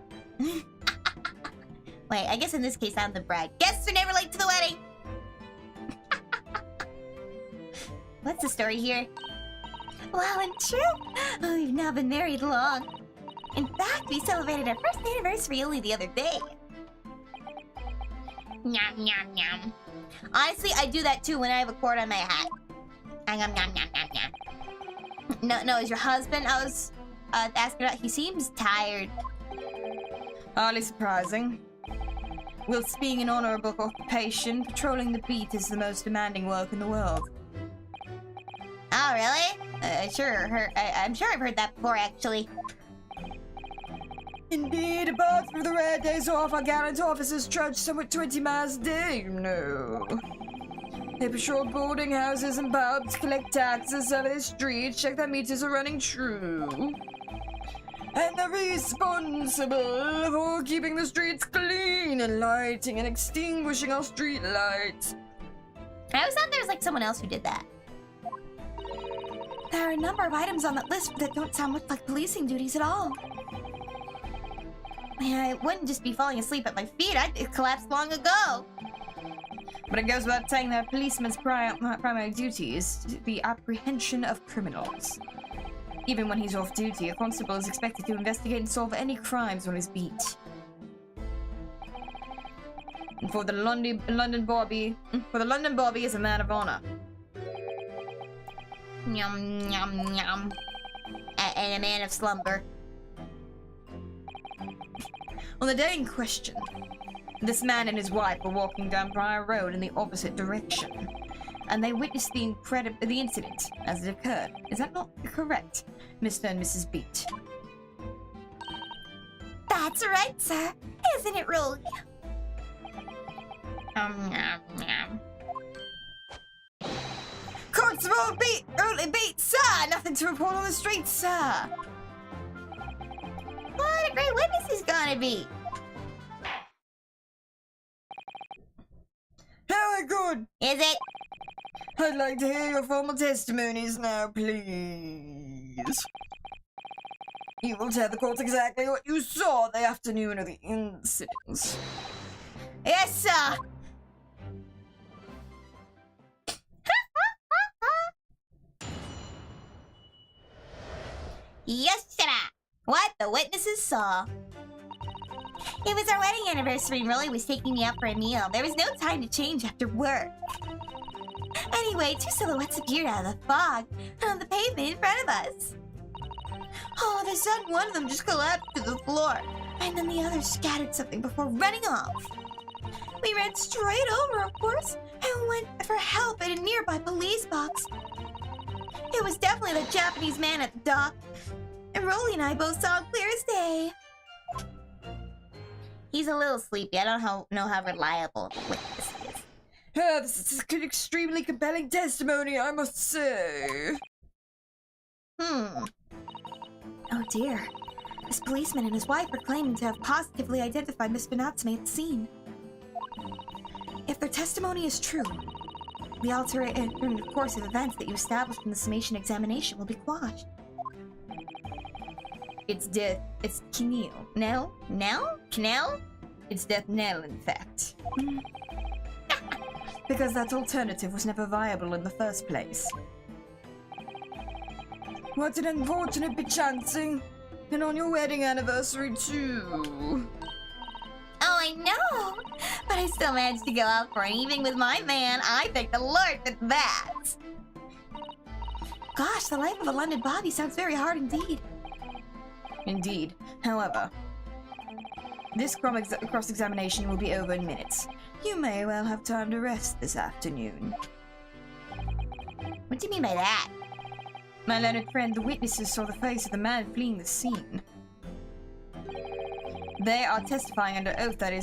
Wait, I guess in this case I'm the bride. Guests are never late to the wedding. What's the story here? Well and true. Oh, we've now been married long. In fact, we celebrated our first anniversary only the other day. Nyam, nyam, nyam. Honestly, I do that too when I have a cord on my hat. Nyam, nyam, nyam, nyam, nyam. No, is your husband? I was asking about. He seems tired. Hardly surprising. Whilst being an honourable occupation, patrolling the beat is the most demanding work in the world. Oh, really? I'm sure I've heard that before, actually. Indeed, apart from the rare days off, our gallant officers trudge somewhat 20 miles a day, you know. They patrol boarding houses and pubs, collect taxes, survey the streets, check that meters are running true. And they're responsible for keeping the streets clean and lighting and extinguishing our street lights. I always thought there was like someone else who did that. There are a number of items on that list that don't sound much like policing duties at all. Man, I wouldn't just be falling asleep at my feet. I'd collapsed long ago. But it goes without saying that a policeman's primary duty is the apprehension of criminals. Even when he's off duty, a constable is expected to investigate and solve any crimes on his beat. And for the London Bobby is a man of honor. Nyum, nyum, nyum. And a man of slumber. On the day in question, this man and his wife were walking down Briar Road in the opposite direction, and they witnessed the incident as it occurred. Is that not correct, Mr. and Mrs. Beat? That's right, sir. Isn't it, Rolly? Nyum, nyum. Constable Beat! Early Beat, sir! Nothing to report on the streets, sir! What a great witness he's gonna be! Very good! Is it? I'd like to hear your formal testimonies now, please. You will tell the court exactly what you saw the afternoon of the incidents. Yes, sir! Yes, sir! What the witnesses saw. It was our wedding anniversary and Rolly was taking me out for a meal. There was no time to change after work. Anyway, two silhouettes appeared out of the fog on the pavement in front of us. All of a sudden, one of them just collapsed to the floor, and then the other scattered something before running off. We ran straight over, of course, and went for help at a nearby police box. It was definitely the Japanese man at the dock, and Rolly and I both saw it clear as day. He's a little sleepy. I don't know how reliable the witness is. This is an extremely compelling testimony, I must say. Hmm. Oh dear. This policeman and his wife are claiming to have positively identified Miss Natsume at the scene. If their testimony is true, the alternate course of events that you established in the summation examination will be quashed. It's death. It's Knell. No? Knell? Knell? It's death knell, in fact. Because that alternative was never viable in the first place. What an unfortunate bechancing! And on your wedding anniversary, too. Oh, I know! But I still managed to go out for an evening with my man. I thank the Lord for that! Gosh, the life of a London Bobby sounds very hard indeed. Indeed. However, this cross-examination will be over in minutes. You may well have time to rest this afternoon. What do you mean by that? My learned friend, the witnesses saw the face of the man fleeing the scene. They are testifying under oath that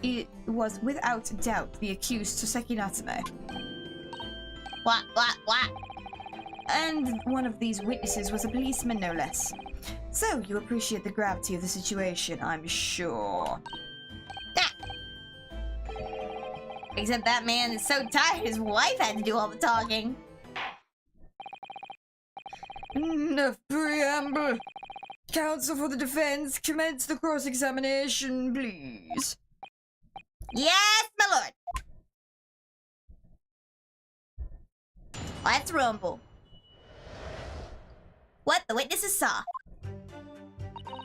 it was without doubt the accused Soseki Natsume. What? And one of these witnesses was a policeman, no less. So, you appreciate the gravity of the situation, I'm sure. Except that man is so tired his wife had to do all the talking. Enough preamble. Counsel for the defense, commence the cross-examination, please. Yes, my lord. Let's rumble. What the witnesses saw.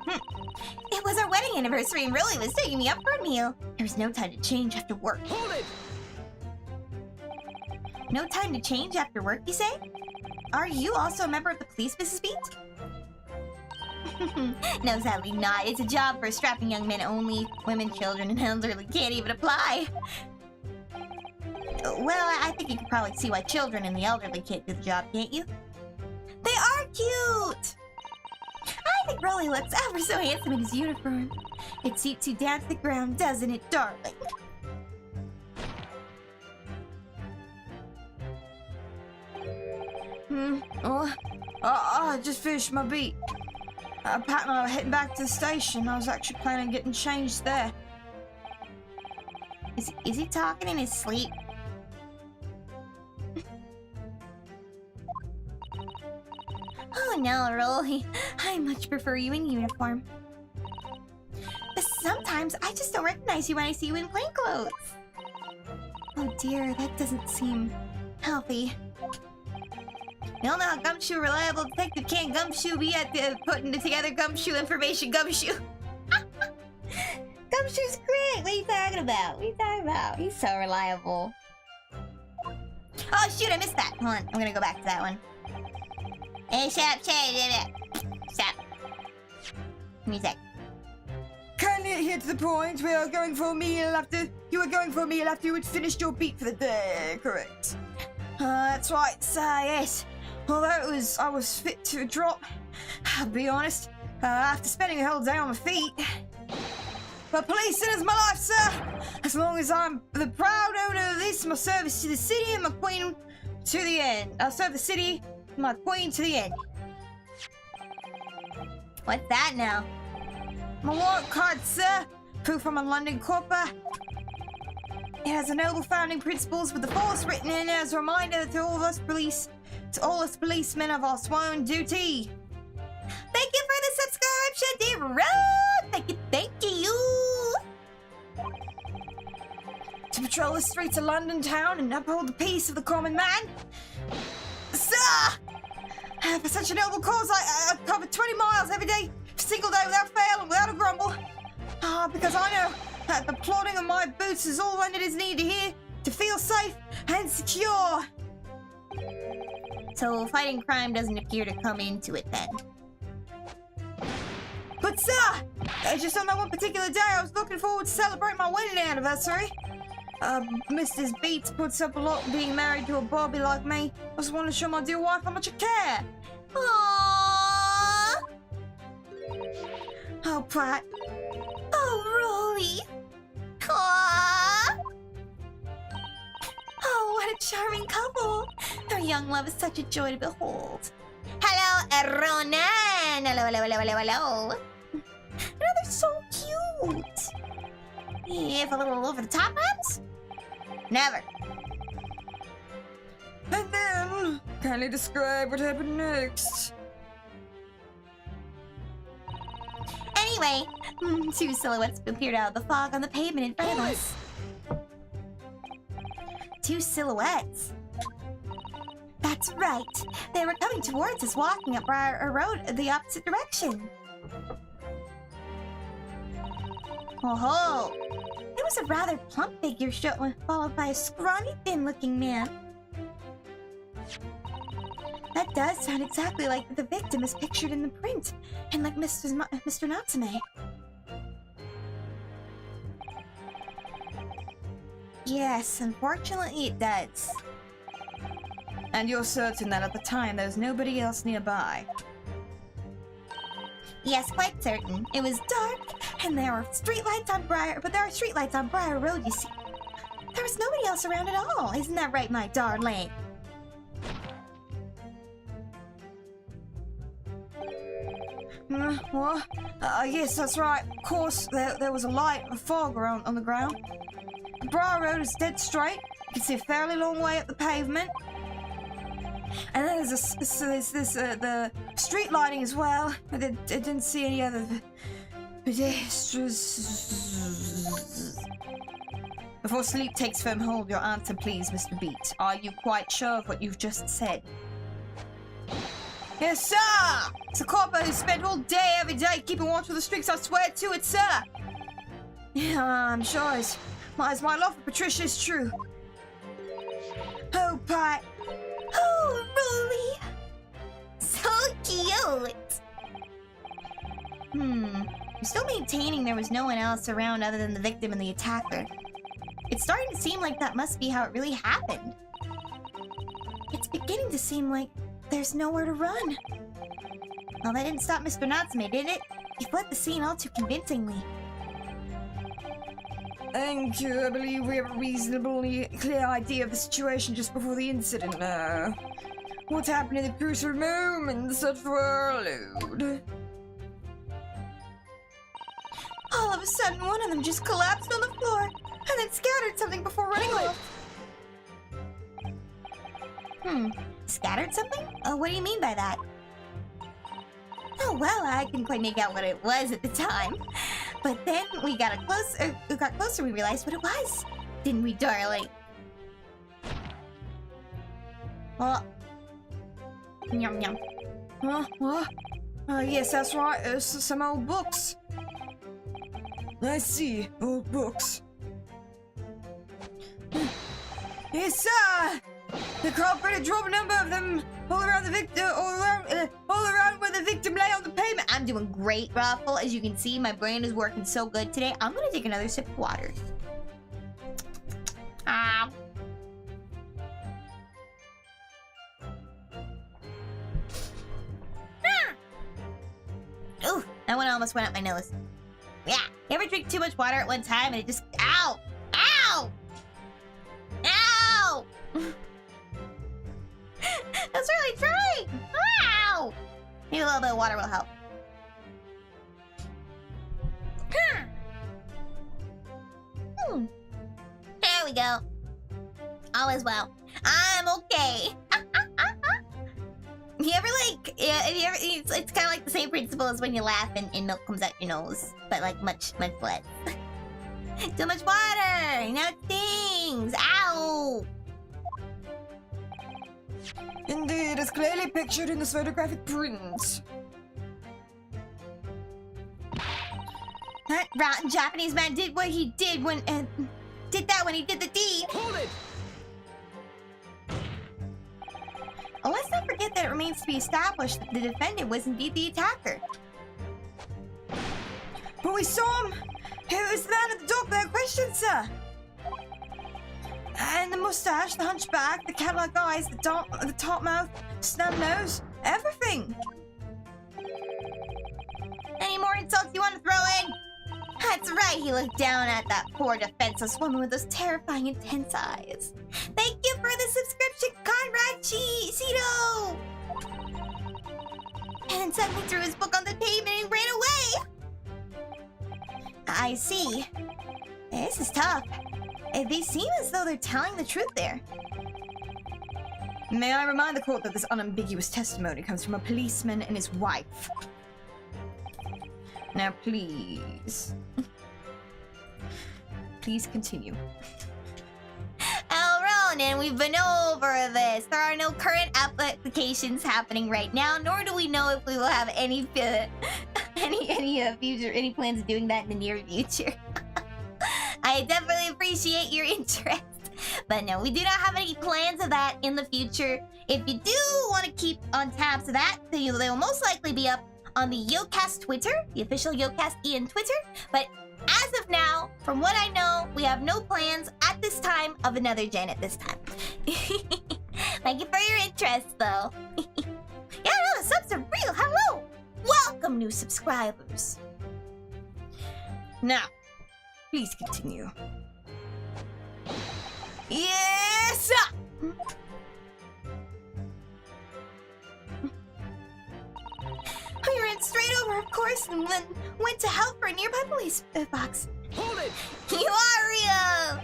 It was our wedding anniversary and really was taking me up for a meal. There was no time to change after work. Hold it! No time to change after work, you say? Are you also a member of the police, Mrs. Beat? No, sadly not. It's a job for strapping young men only. Women, children, and elderly can't even apply. Well, I think you can probably see why children and the elderly can't do the job, can't you? They are cute! I think Rolly looks ever so handsome in his uniform. It suits you down to the ground, doesn't it, darling? Oh, I just finished my beat. Pat and I were heading back to the station. I was actually planning on getting changed there. Is he talking in his sleep? Oh no, Rolly. I much prefer you in uniform. But sometimes I just don't recognize you when I see you in plain clothes. Oh dear, that doesn't seem healthy. You all know how Gumshoe reliable detective can't Gumshoe be at the putting together Gumshoe information, Gumshoe. Gumshoe's great. What are you talking about? What are you talking about? He's so reliable. Oh shoot, I missed that. Hold on, I'm gonna go back to that one. Hey, shut up, stop. Give me a sec. Kindly adhere to the point. We are going for a meal after you were going for a meal after you had finished your beat for the day, correct? That's right, sir, yes. Although I was fit to a drop, I'll be honest, after spending a whole day on my feet. But policing is my life, sir. As long as I'm the proud owner of this, my service to the city and my queen to the end. I'll serve the city, my queen to the end. What's that now? My warrant card, sir. Proof I'm a London corper. It has the noble founding principles with the force written in as a reminder to all us policemen of our sworn duty. Thank you for the subscription, dear Road. Thank you. To patrol the streets of London town and uphold the peace of the common man. Sir! For such a noble cause, I cover 20 miles every day, single day without fail and without a grumble. Because I know that the plodding of my boots is all London is needed here to feel safe and secure. So fighting crime doesn't appear to come into it then. But sir, just on that one particular day, I was looking forward to celebrate my wedding anniversary. Mrs. Beats puts up a lot being married to a Bobby like me. I just want to show my dear wife how much I care. Aww. Oh, Pratt. Oh, Rolly. Aww. Oh, what a charming couple. Their young love is such a joy to behold. Hello, Ronan. Hello. Oh, they're so cute. If a little over the top, perhaps? Never. And then, kindly describe what happened next. Anyway, two silhouettes appeared out of the fog on the pavement in front of us. Two silhouettes. That's right. They were coming towards us, walking up our road the opposite direction. Oh-ho! It was a rather plump figure followed by a scrawny, thin-looking man. That does sound exactly like the victim as pictured in the print, and like Mr. Natsume. Yes, unfortunately it does. And you're certain that at the time there was nobody else nearby? Yes, quite certain. It was dark, and there were streetlights on Briar Road, you see. There was nobody else around at all. Isn't that right, my darling? What? Yes, that's right. Of course, there was a light of fog around on the ground. The Briar Road is dead straight. You can see a fairly long way up the pavement. And then there's the street lighting as well. I didn't see any other pedestrians. Before sleep takes firm hold, your answer, please, Mr. Beat. Are you quite sure of what you've just said? Yes, sir! It's a copper who spent all day, every day, keeping watch of the streets. I swear to it, sir! Yeah, I'm sure as my love for Patricia is true. Oh, Pat. Oh, Rolly. So cute. I'm still maintaining there was no one else around other than the victim and the attacker. It's starting to seem like that must be how it really happened. It's beginning to seem like there's nowhere to run. Well, that didn't stop Mr. Natsume, did it? He fled the scene all too convincingly. Thank you. I believe we have a reasonably clear idea of the situation just before the incident now. What happened in the crucial moments that followed? All of a sudden, one of them just collapsed on the floor and then scattered something before running off. Scattered something? Oh, what do you mean by that? Oh, well, I couldn't quite make out what it was at the time. But then we got closer, we realized what it was. Didn't we, darling? Well, yum yum. Huh? What? Yes, that's right. It's some old books. I see. Old books. Yes, sir! The culprit had dropped a number of them all around the victim, all around where the victim lay on the pavement. I'm doing great, Raffle. As you can see, my brain is working so good today. I'm gonna take another sip of water. Ooh, that one almost went up my nose. Yeah, you ever drink too much water at one time and it just... Ow! Ow! Ow! That's really trying! Ow! Maybe a little bit of water will help. There we go. All is well. I'm okay. You ever like, it's kind of like the same principle as when you laugh and milk comes out your nose, but like much less. Too much water, now it stings. Ow! Indeed, as clearly pictured in this photographic print. That rotten Japanese man did what he did when, did that when he did the deed. Hold it! Oh, let's not forget that it remains to be established that the defendant was indeed the attacker. But we saw him! It was the man at the dock without question, sir! And the mustache, the hunchback, the cat-like eyes, the top mouth, snub nose, everything! Any more insults you want to throw in? That's right, he looked down at that poor defenseless woman with those terrifying intense eyes. Thank you for the subscription, Conrad Cito! And then suddenly threw his book on the pavement and ran away! I see. This is tough. They seem as though they're telling the truth there. May I remind the court that this unambiguous testimony comes from a policeman and his wife. Now, please. Please continue. Ronan, we've been over this. There are no current applications happening right now, nor do we know if we will have any plans of doing that in the near future. I definitely appreciate your interest. But no, we do not have any plans of that in the future. If you do want to keep on tabs of that, they will most likely be up on the YOKAST Twitter, the official YOKAST EN Twitter. But as of now, from what I know, we have no plans at this time of another gen at this time. Thank you for your interest, though. Yeah, no, the subs are real. Hello! Welcome, new subscribers. Now, please continue. Yes! We ran straight over, of course, and then went to help for a nearby police box. Hold it! You are real!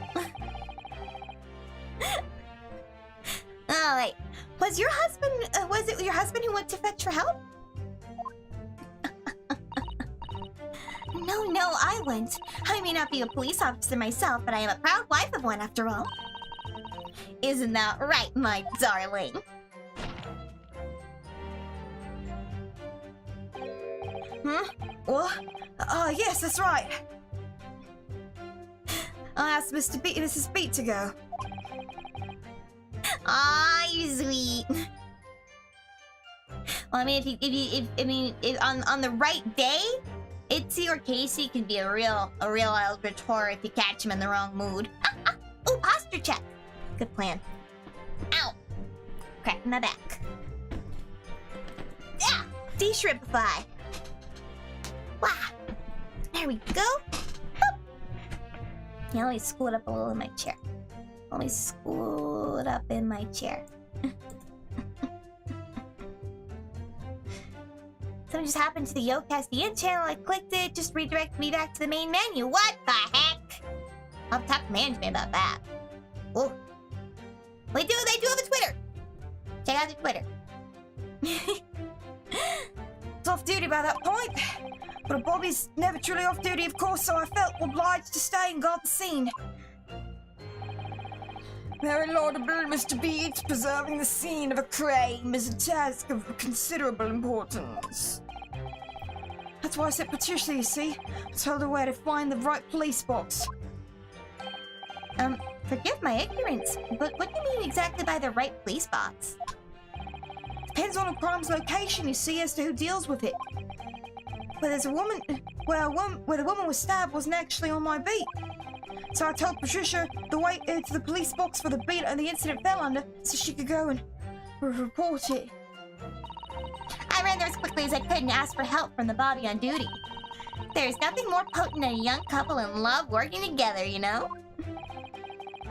Oh, right. Was your husband, was it your husband who went to fetch for help? No, I went. I may not be a police officer myself, but I am a proud wife of one after all. Isn't that right, my darling? What? Yes, that's right. I asked Mrs. Beat to go. Ah, you're sweet. Well, I mean, if on the right day, Itsi or Casey can be a real albator if you catch him in the wrong mood. Ooh, posture check. Good plan. Ow. Crack my back. Yeah, de-shrimpify. Wow. There we go. Boop. Yeah, let me scoot up a little in my chair. Let me scoot up in my chair. Something just happened to the YOKAST EN channel. I clicked it, just redirected me back to the main menu. What the heck? I'll talk to management about that. Oh. They do have a Twitter. Check out the Twitter. It's off duty by that point. But Bobby's never truly off duty, of course, so I felt obliged to stay and guard the scene. Very laudable, Mr. Beat. Preserving the scene of a crime is a task of considerable importance. That's why I said Patricia, you see. I told her where to find the right police box. Forgive my ignorance, but what do you mean exactly by the right police box? Depends on a crime's location, you see, as to who deals with it. Where there's a woman, where the woman was stabbed wasn't actually on my beat. So I told Patricia the way to the police box for the beat and the incident fell under, so she could go and report it. I ran there as quickly as I could and asked for help from the body on duty. There's nothing more potent than a young couple in love working together, you know?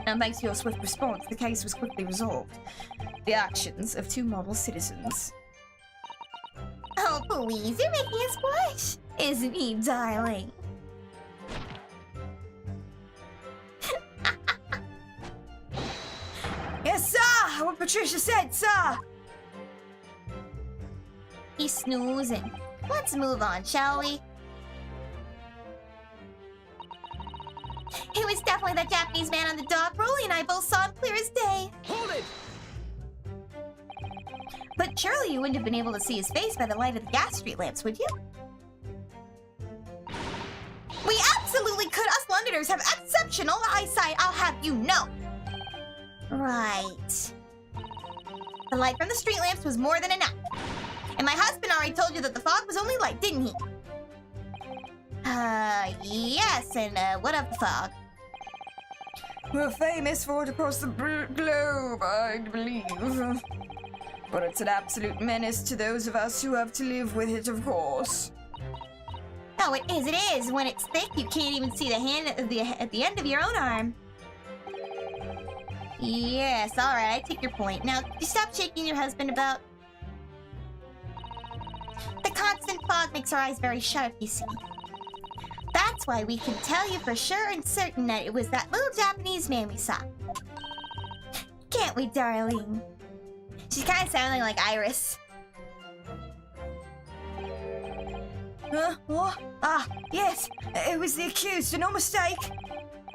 And thanks to your swift response, the case was quickly resolved. The actions of two model citizens. Oh, please, you're making us blush. Isn't he, darling? Yes, sir! What Patricia said, sir! He's snoozing. Let's move on, shall we? It was definitely that Japanese man on the dock. Rolly and I both saw him clear as day. Hold it! But surely you wouldn't have been able to see his face by the light of the gas street lamps, would you? We absolutely could. Us Londoners have exceptional eyesight, I'll have you know. Right. The light from the street lamps was more than enough. And my husband already told you that the fog was only light, didn't he? Yes, and what of the fog? We're famous for it across the globe, I believe. But it's an absolute menace to those of us who have to live with it, of course. Oh, it is. When it's thick, you can't even see the hand at the end of your own arm. Yes, alright, I take your point. Now, you stop shaking your husband about. The constant fog makes our eyes very sharp, you see. That's why we can tell you for sure and certain that it was that little Japanese man we saw. Can't we, darling? She's kind of sounding like Iris. What? Yes. It was the accused, no mistake.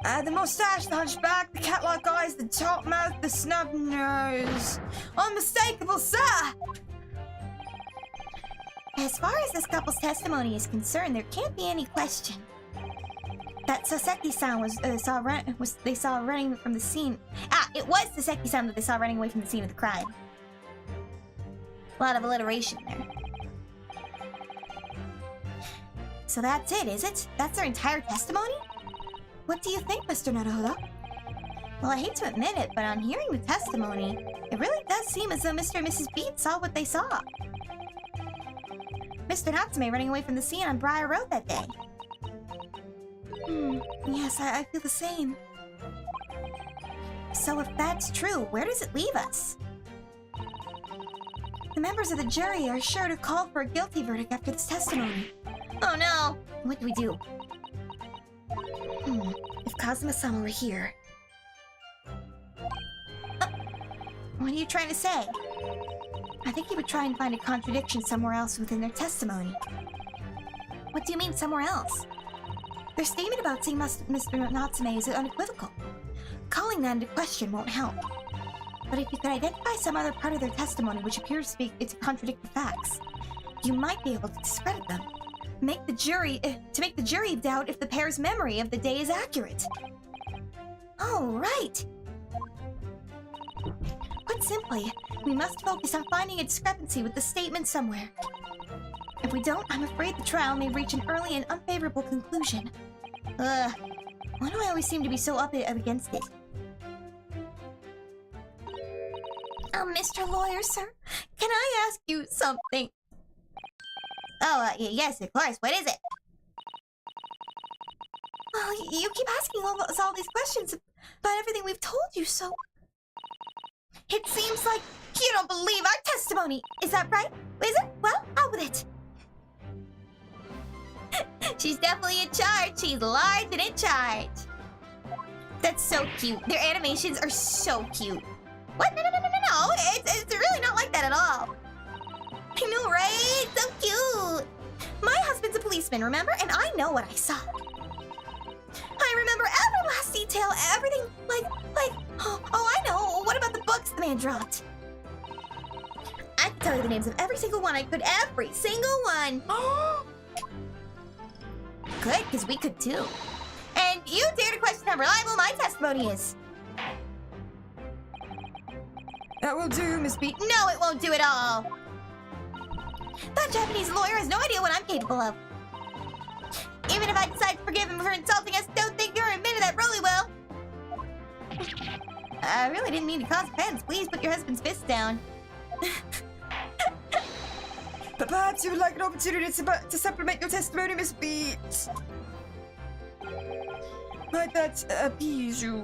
The mustache, the hunchback, the cat-like eyes, the top mouth, the snub nose. Unmistakable, sir! As far as this couple's testimony is concerned, there can't be any question. That Saseki-san they saw running from the scene. It was Saseki-san that they saw running away from the scene of the crime. A lot of alliteration there. So that's it, is it? That's their entire testimony? What do you think, Mr. Naruhodo? Well, I hate to admit it, but on hearing the testimony, it really does seem as though Mr. and Mrs. Beat saw what they saw. Mr. Natsume running away from the scene on Briar Road that day. Yes, I feel the same. So if that's true, where does it leave us? The members of the jury are sure to call for a guilty verdict after this testimony. Oh no! What do we do? If Kazuma-sama were here... What are you trying to say? I think he would try and find a contradiction somewhere else within their testimony. What do you mean, somewhere else? Their statement about seeing Mr. Natsume is unequivocal. Calling that into question won't help. But if you could identify some other part of their testimony which appears to contradict the facts, you might be able to discredit them. To make the jury doubt if the pair's memory of the day is accurate. Oh, right! Put simply, we must focus on finding a discrepancy with the statement somewhere. If we don't, I'm afraid the trial may reach an early and unfavorable conclusion. Why do I always seem to be so up against it? Mr. Lawyer, sir, can I ask you something? Oh, yes, of course. What is it? Well, you keep asking us all these questions about everything we've told you, so... It seems like you don't believe our testimony. Is that right? Is it? Well, out with it. She's definitely in charge. She's large and in charge. That's so cute. Their animations are so cute. What? No. It's really not like that at all. I know, right? So cute. My husband's a policeman, remember? And I know what I saw. I remember every last detail, everything, oh, I know. What about the books the man dropped? I can tell you the names of every single one. I could every single one. Good, because we could too. And you dare to question how reliable my testimony is. That will do, Miss B. No, it won't do at all. That Japanese lawyer has no idea what I'm capable of. Even if I decide to forgive him for insulting us, don't think you're admitted that Rolly will. I really didn't mean to cause offense. Please put your husband's fist down. But perhaps you would like an opportunity to supplement your testimony, Miss Beat. Might that appease you?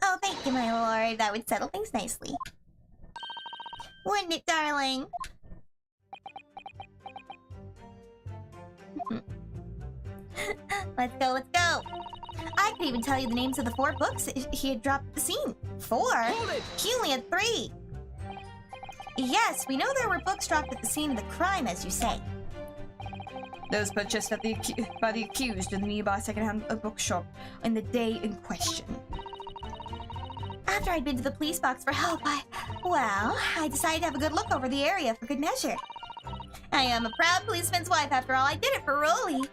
Oh, thank you, my lord. That would settle things nicely. Wouldn't it, darling? Let's go. I could even tell you the names of the 4 books he had dropped at the scene. 4? He only had 3. Yes, we know there were books dropped at the scene of the crime, as you say. Those purchased by the accused in the nearby second-hand bookshop in the day in question. After I'd been to the police box for help, I decided to have a good look over the area for good measure. I am a proud policeman's wife, after all. I did it for Rolly.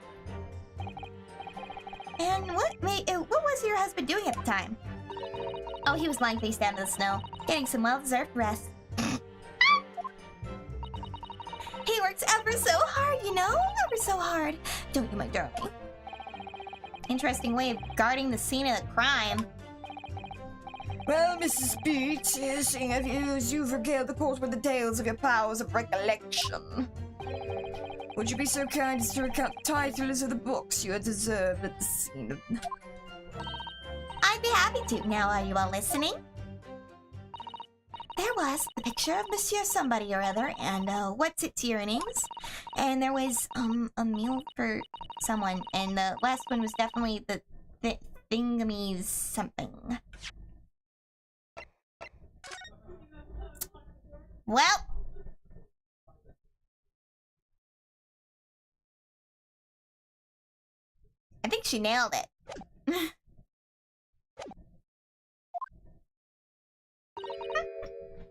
And what was your husband doing at the time? Oh, he was lying face down in the snow, getting some well-deserved rest. He works ever so hard, you know? Ever so hard. Don't you, my darling? Interesting way of guarding the scene of the crime. Well, Mrs. Beat, seeing as you've regaled the court with the tales of your powers of recollection, would you be so kind as to recount the titles of the books you had observed at the scene of... I'd be happy to. Now, are you all listening? There was the picture of Monsieur somebody or other, and what's it to your names? And there was a meal for someone, and the last one was definitely the thingamies something. Well, I think she nailed it.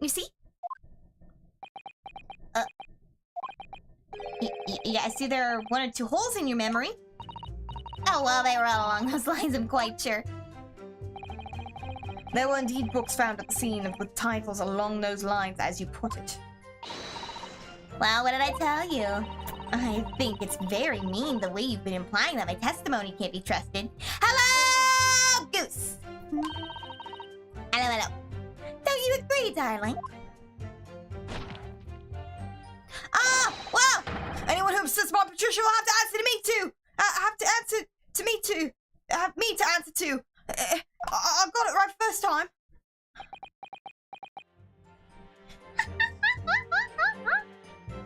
You see? Yeah, I see there are 1 or 2 holes in your memory. Oh, well, they were all along those lines, I'm quite sure. There were indeed books found at the scene with titles along those lines, as you put it. Well, what did I tell you? I think it's very mean the way you've been implying that my testimony can't be trusted. Hello, Goose! Hello. Don't you agree, darling? Well! Anyone who obsists about Patricia will have to answer to me too! Have me to answer to! I got it right first time.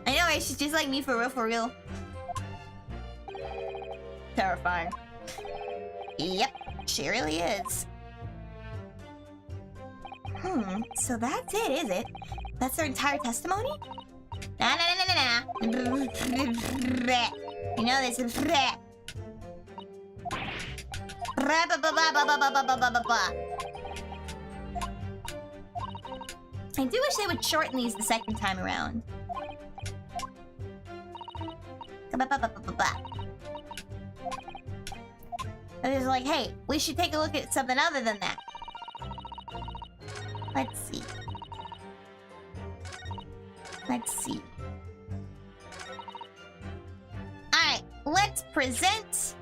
I know, right? She's just like me for real. Terrifying. Yep, she really is. So that's it, is it? That's their entire testimony? Nah. You know this is I do wish they would shorten these the second time around. And it's like, hey, we should take a look at something other than that. Let's see. Alright, let's present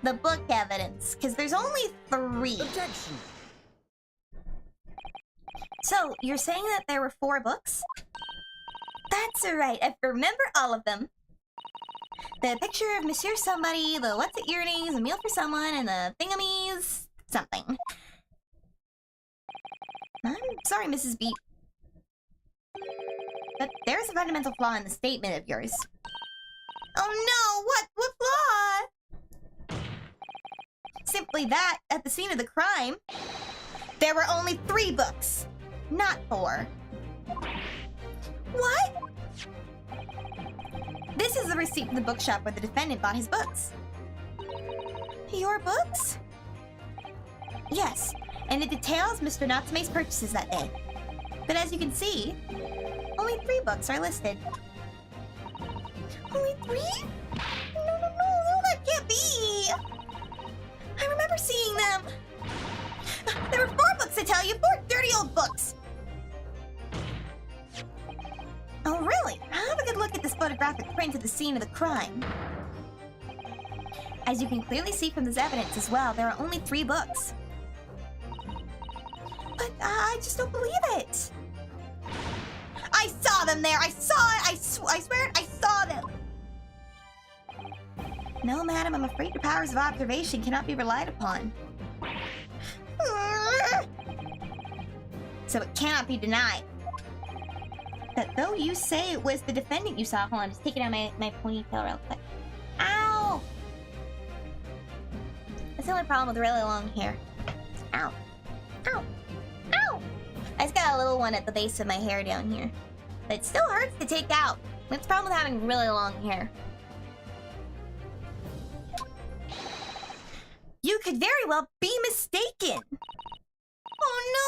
the book evidence, because there's only 3. Objection. So, you're saying that there were 4 books? That's alright, I remember all of them. The picture of Monsieur Somebody, the what's it earrings, a meal for someone, and the thingamies something. I'm sorry, Mrs. Beat. But there's a fundamental flaw in the statement of yours. Oh no! What flaw? Simply that, at the scene of the crime, there were only 3 books, not 4. What? This is the receipt from the bookshop where the defendant bought his books. Your books? Yes, and it details Mr. Natsume's purchases that day. But as you can see, only 3 books are listed. Only 3? No, that can't be! I remember seeing them! There were 4 books, I tell you! 4 dirty old books! Oh, really? Have a good look at this photographic print of the scene of the crime. As you can clearly see from this evidence as well, there are only 3 books. But I just don't believe it. I saw them there! I saw it! I swear it, I saw them! No, madam, I'm afraid your powers of observation cannot be relied upon. So it cannot be denied that though you say it was the defendant you saw... Hold on, I'm just taking out my ponytail real quick. Ow! That's the only problem with really long hair. Ow. Ow. Ow! I just got a little one at the base of my hair down here. But it still hurts to take out. That's the problem with having really long hair. You could very well be mistaken. Oh, no!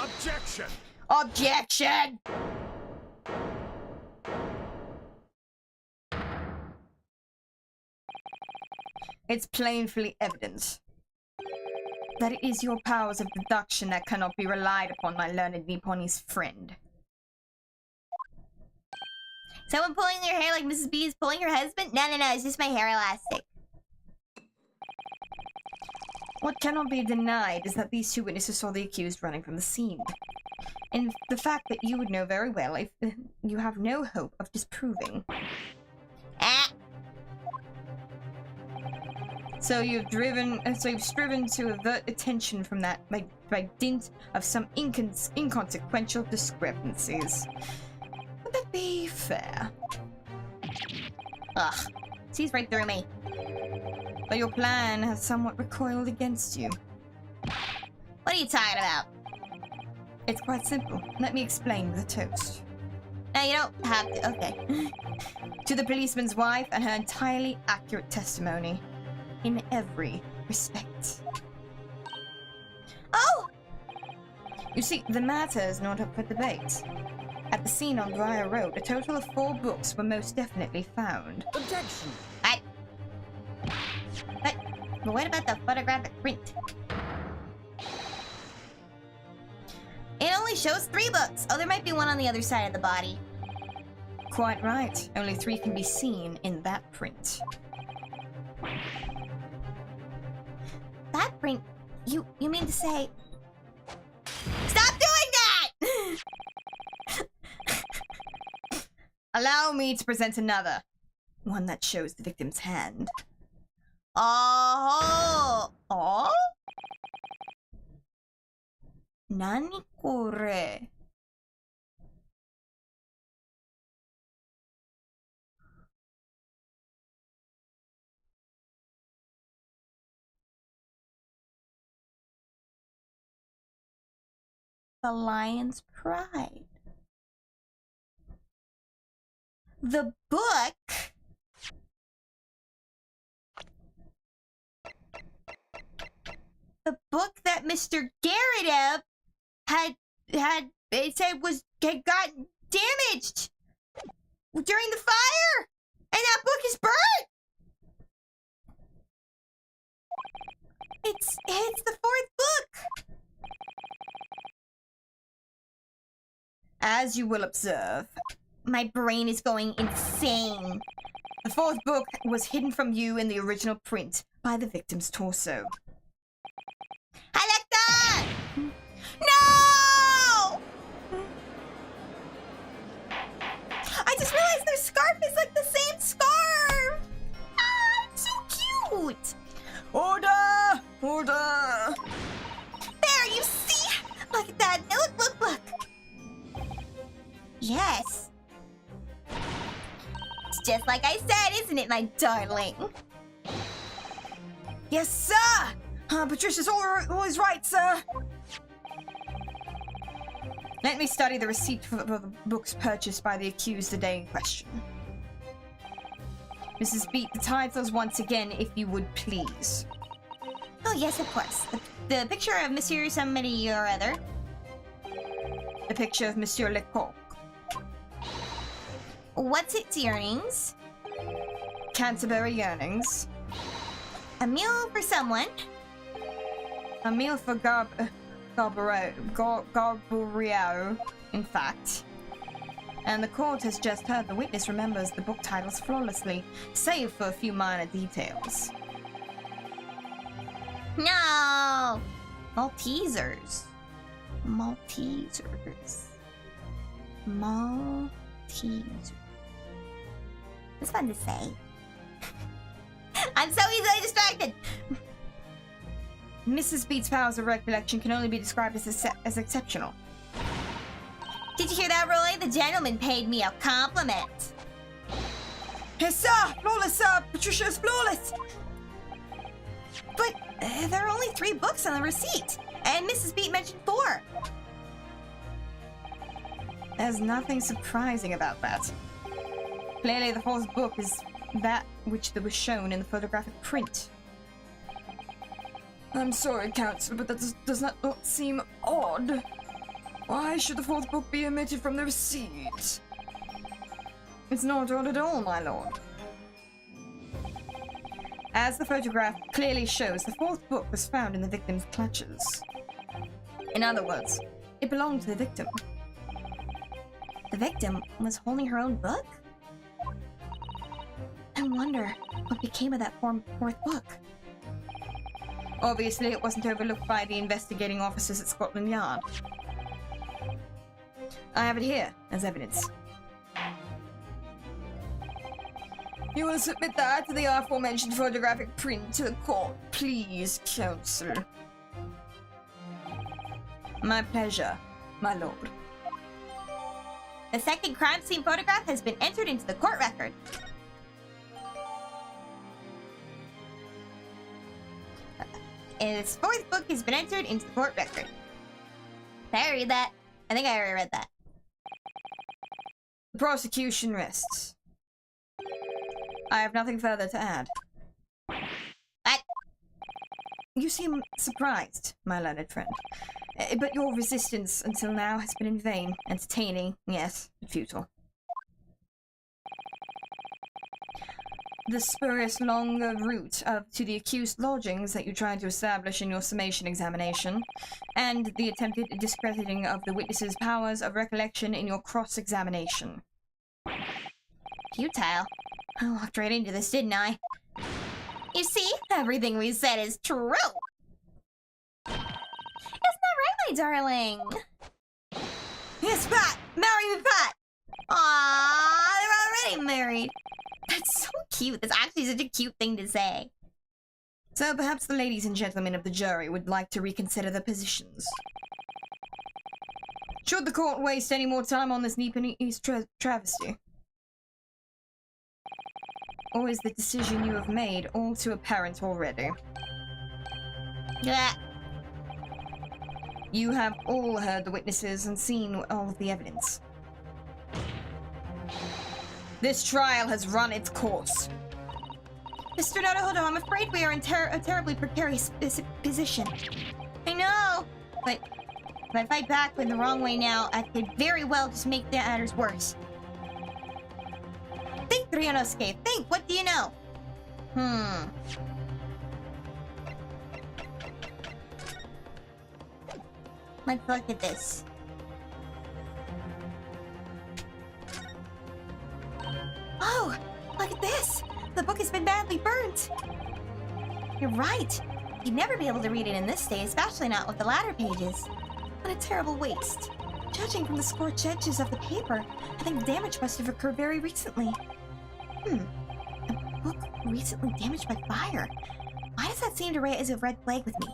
Objection. Objection! It's plainly evident that it is your powers of deduction that cannot be relied upon, my learned Nipponese friend. Someone pulling their hair like Mrs. B is pulling her husband? No, it's just my hair elastic. What cannot be denied is that these 2 witnesses saw the accused running from the scene. And the fact that you would know very well if you have no hope of disproving. Ah! So you've striven to avert attention from that by dint of some inconsequential discrepancies. Would that be fair? Ugh. Sees right through me. But your plan has somewhat recoiled against you. What are you talking about? It's quite simple. Let me explain with a toast. No, you don't have to. Okay. To the policeman's wife and her entirely accurate testimony. In every respect. Oh! You see, the matter is not up for debate. At the scene on Briar Road, a total of 4 books were most definitely found. Objection. But what about the photographic print? It only shows 3 books. Oh, there might be one on the other side of the body. Quite right. Only 3 can be seen in that print. That print? You mean to say... Stop doing that! Allow me to present another. One that shows the victim's hand. Oh! Oh? Nani kore? the lion's pride. The book that Mr. Garrett had it said had gotten damaged during the fire, and that book is burnt. It's the fourth book. As you will observe, My brain is going insane. the fourth book was hidden from you in the original print by the victim's torso. Alekta! No! I just realized their scarf is like the same scarf. Ah, it's so cute. Order! Order! There, you see? Look at that. Look. Yes. It's just like I said, isn't it, my darling? Yes, sir! Patricia's always right, sir! Let me study the receipt for the books purchased by the accused the day in question. Mrs. Beat, the titles once again, if you would please. Oh, yes, of course. The picture of Monsieur somebody or other. The picture of Monsieur Lecoq. What's its earnings? Canterbury Yearnings. A meal for someone. A meal for Garbarao, in fact. And the court has just heard the witness remembers the book titles flawlessly, save for a few minor details. No! Maltesers. Maltesers. It's fun to say. I'm so easily distracted! Mrs. Beat's powers of recollection can only be described as exceptional. Did you hear that, Roy? The gentleman paid me a compliment. Yes, sir! Flawless, sir! Patricia's flawless! But there are only 3 books on the receipt, and Mrs. Beat mentioned 4. There's nothing surprising about that. Clearly, the 4th book is that which was shown in the photographic print. I'm sorry, Counselor, but that does not seem odd. Why should the 4th book be omitted from the receipt? It's not odd at all, my lord. As the photograph clearly shows, the 4th book was found in the victim's clutches. In other words, it belonged to the victim. The victim was holding her own book? I wonder what became of that 4th book. Obviously, it wasn't overlooked by the investigating officers at Scotland Yard. I have it here as evidence. You will submit that to the aforementioned photographic print to the court, please, Counselor. My pleasure, my lord. The second crime scene photograph has been entered into the court record. This 4th book has been entered into the court record. Did I read that? I think I already read that. The prosecution rests. I have nothing further to add. What? You seem surprised, my learned friend. But your resistance until now has been in vain. Entertaining, yes, but futile. The spurious long route to the accused lodgings that you tried to establish in your summation examination, and the attempted discrediting of the witness's powers of recollection in your cross-examination. Futile. I walked right into this, didn't I? You see, everything we said is true. Isn't that right, my darling? Yes, Pat! Marry me, Pat! Aww, they're already married. That's so cute. That's actually such a cute thing to say. So perhaps the ladies and gentlemen of the jury would like to reconsider their positions. Should the court waste any more time on this Nepalese travesty? Or is the decision you have made all too apparent already? Yeah. You have all heard the witnesses and seen all of the evidence. This trial has run its course. Mr. Naruhodo, I'm afraid we are in a terribly precarious position. I know, but if I fight back in the wrong way now, I could very well just make the matters worse. Think, Ryunosuke, think! What do you know? Let's look at this. Oh! Look at this! The book has been badly burnt! You're right! You'd never be able to read it in this state, especially not with the latter pages. What a terrible waste. Judging from the scorched edges of the paper, I think the damage must have occurred very recently. A book recently damaged by fire? Why does that seem to raise a red flag with me?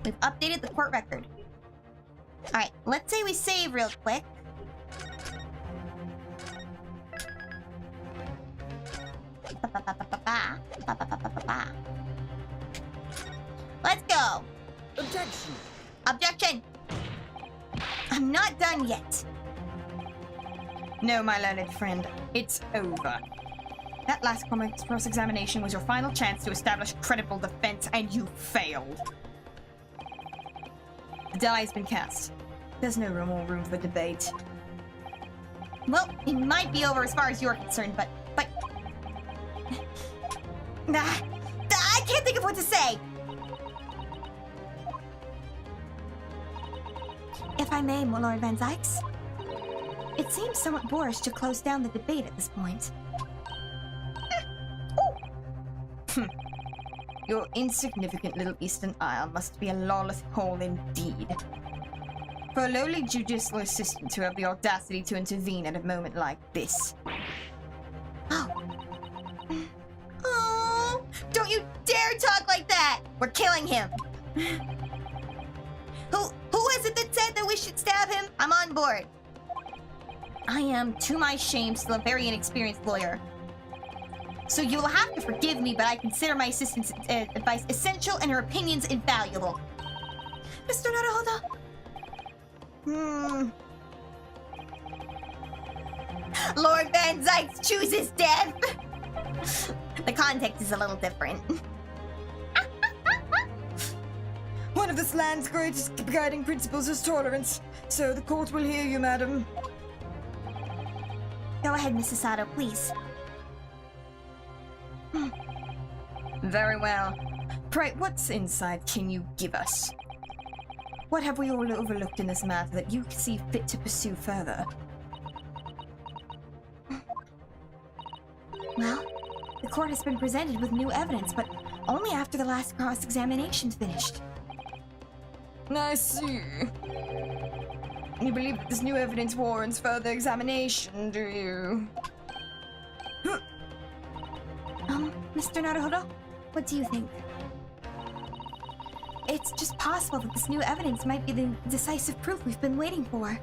We've updated the court record. Alright, let's say we save real quick. Let's go! Objection! Objection! I'm not done yet. No, my learned friend, it's over. That last cross-examination was your final chance to establish credible defense, and you failed. The die has been cast. There's no more room for debate. Well, it might be over as far as you're concerned, but... I can't think of what to say! If I may, my Lord Van Zykes, it seems somewhat boorish to close down the debate at this point. Your insignificant little Eastern Isle must be a lawless hole indeed. For a lowly judicial assistant to have the audacity to intervene at a moment like this. Oh, don't you dare talk like that! We're killing him! Who was it that said that we should stab him? I'm on board. I am, to my shame, still a very inexperienced lawyer. So you will have to forgive me, but I consider my assistant's advice essential and her opinions invaluable. Mr. Naruhodo? Lord Van Zykes chooses death! The context is a little different. One of this land's greatest guiding principles is tolerance, so the court will hear you, madam. Go ahead, Mrs. Sato, please. Very well. Pray, what's inside can you give us? What have we all overlooked in this matter that you see fit to pursue further? Well, the court has been presented with new evidence, but only after the last cross-examination's finished. I see. You believe that this new evidence warrants further examination, do you? Mr. Naruhodo, what do you think? It's just possible that this new evidence might be the decisive proof we've been waiting for.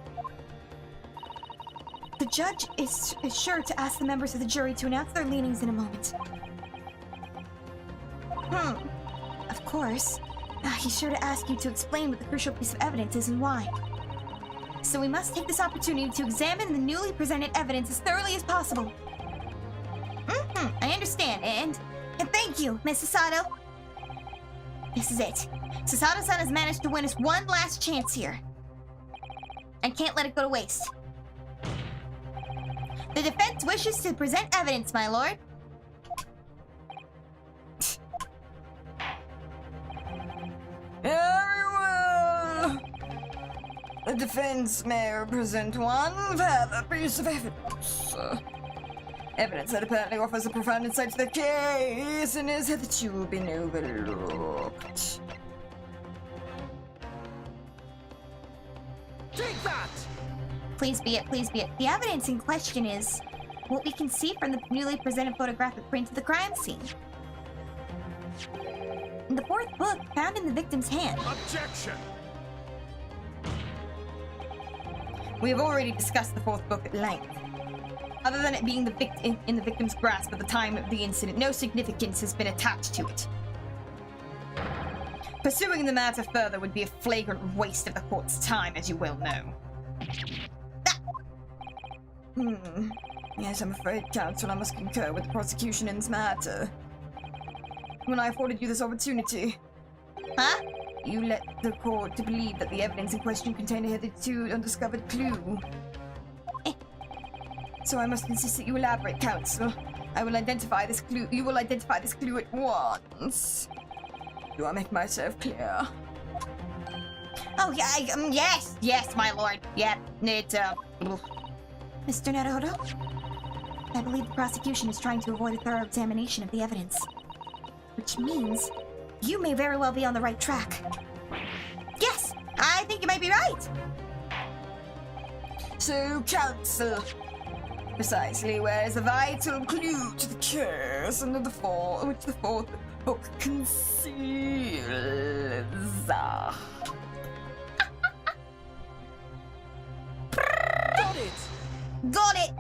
The judge is sure to ask the members of the jury to announce their leanings in a moment. Of course. He's sure to ask you to explain what the crucial piece of evidence is and why. So we must take this opportunity to examine the newly presented evidence as thoroughly as possible. I understand, and thank you, Mrs. Sato. This is it. Sasato-san has managed to win us one last chance here. I can't let it go to waste. The defense wishes to present evidence, my lord. Very well. The defense may present one further piece of evidence. Evidence that apparently offers a profound insight to the case and has hitherto been overlooked. Take that! Please be it, please be it. The evidence in question is what we can see from the newly presented photographic print of the crime scene. In the fourth book found in the victim's hand. Objection! We have already discussed the fourth book at length. Other than it being in the victim's grasp at the time of the incident, no significance has been attached to it. Pursuing the matter further would be a flagrant waste of the court's time, as you well know. Yes, I'm afraid, counsel, I must concur with the prosecution in this matter. When I afforded you this opportunity, Huh? you led the court to believe that the evidence in question contained a hitherto undiscovered clue. So I must insist that you elaborate, counsel. I will identify this clue. You will identify this clue at once. Do I make myself clear? Oh, yeah, yes, my lord. Yep, it's, Mr. Naruto? I believe the prosecution is trying to avoid a thorough examination of the evidence. Which means you may very well be on the right track. Yes, I think you might be right. So, counsel, precisely where is the vital clue to the case under the which the fourth book conceals? Got it! Got it!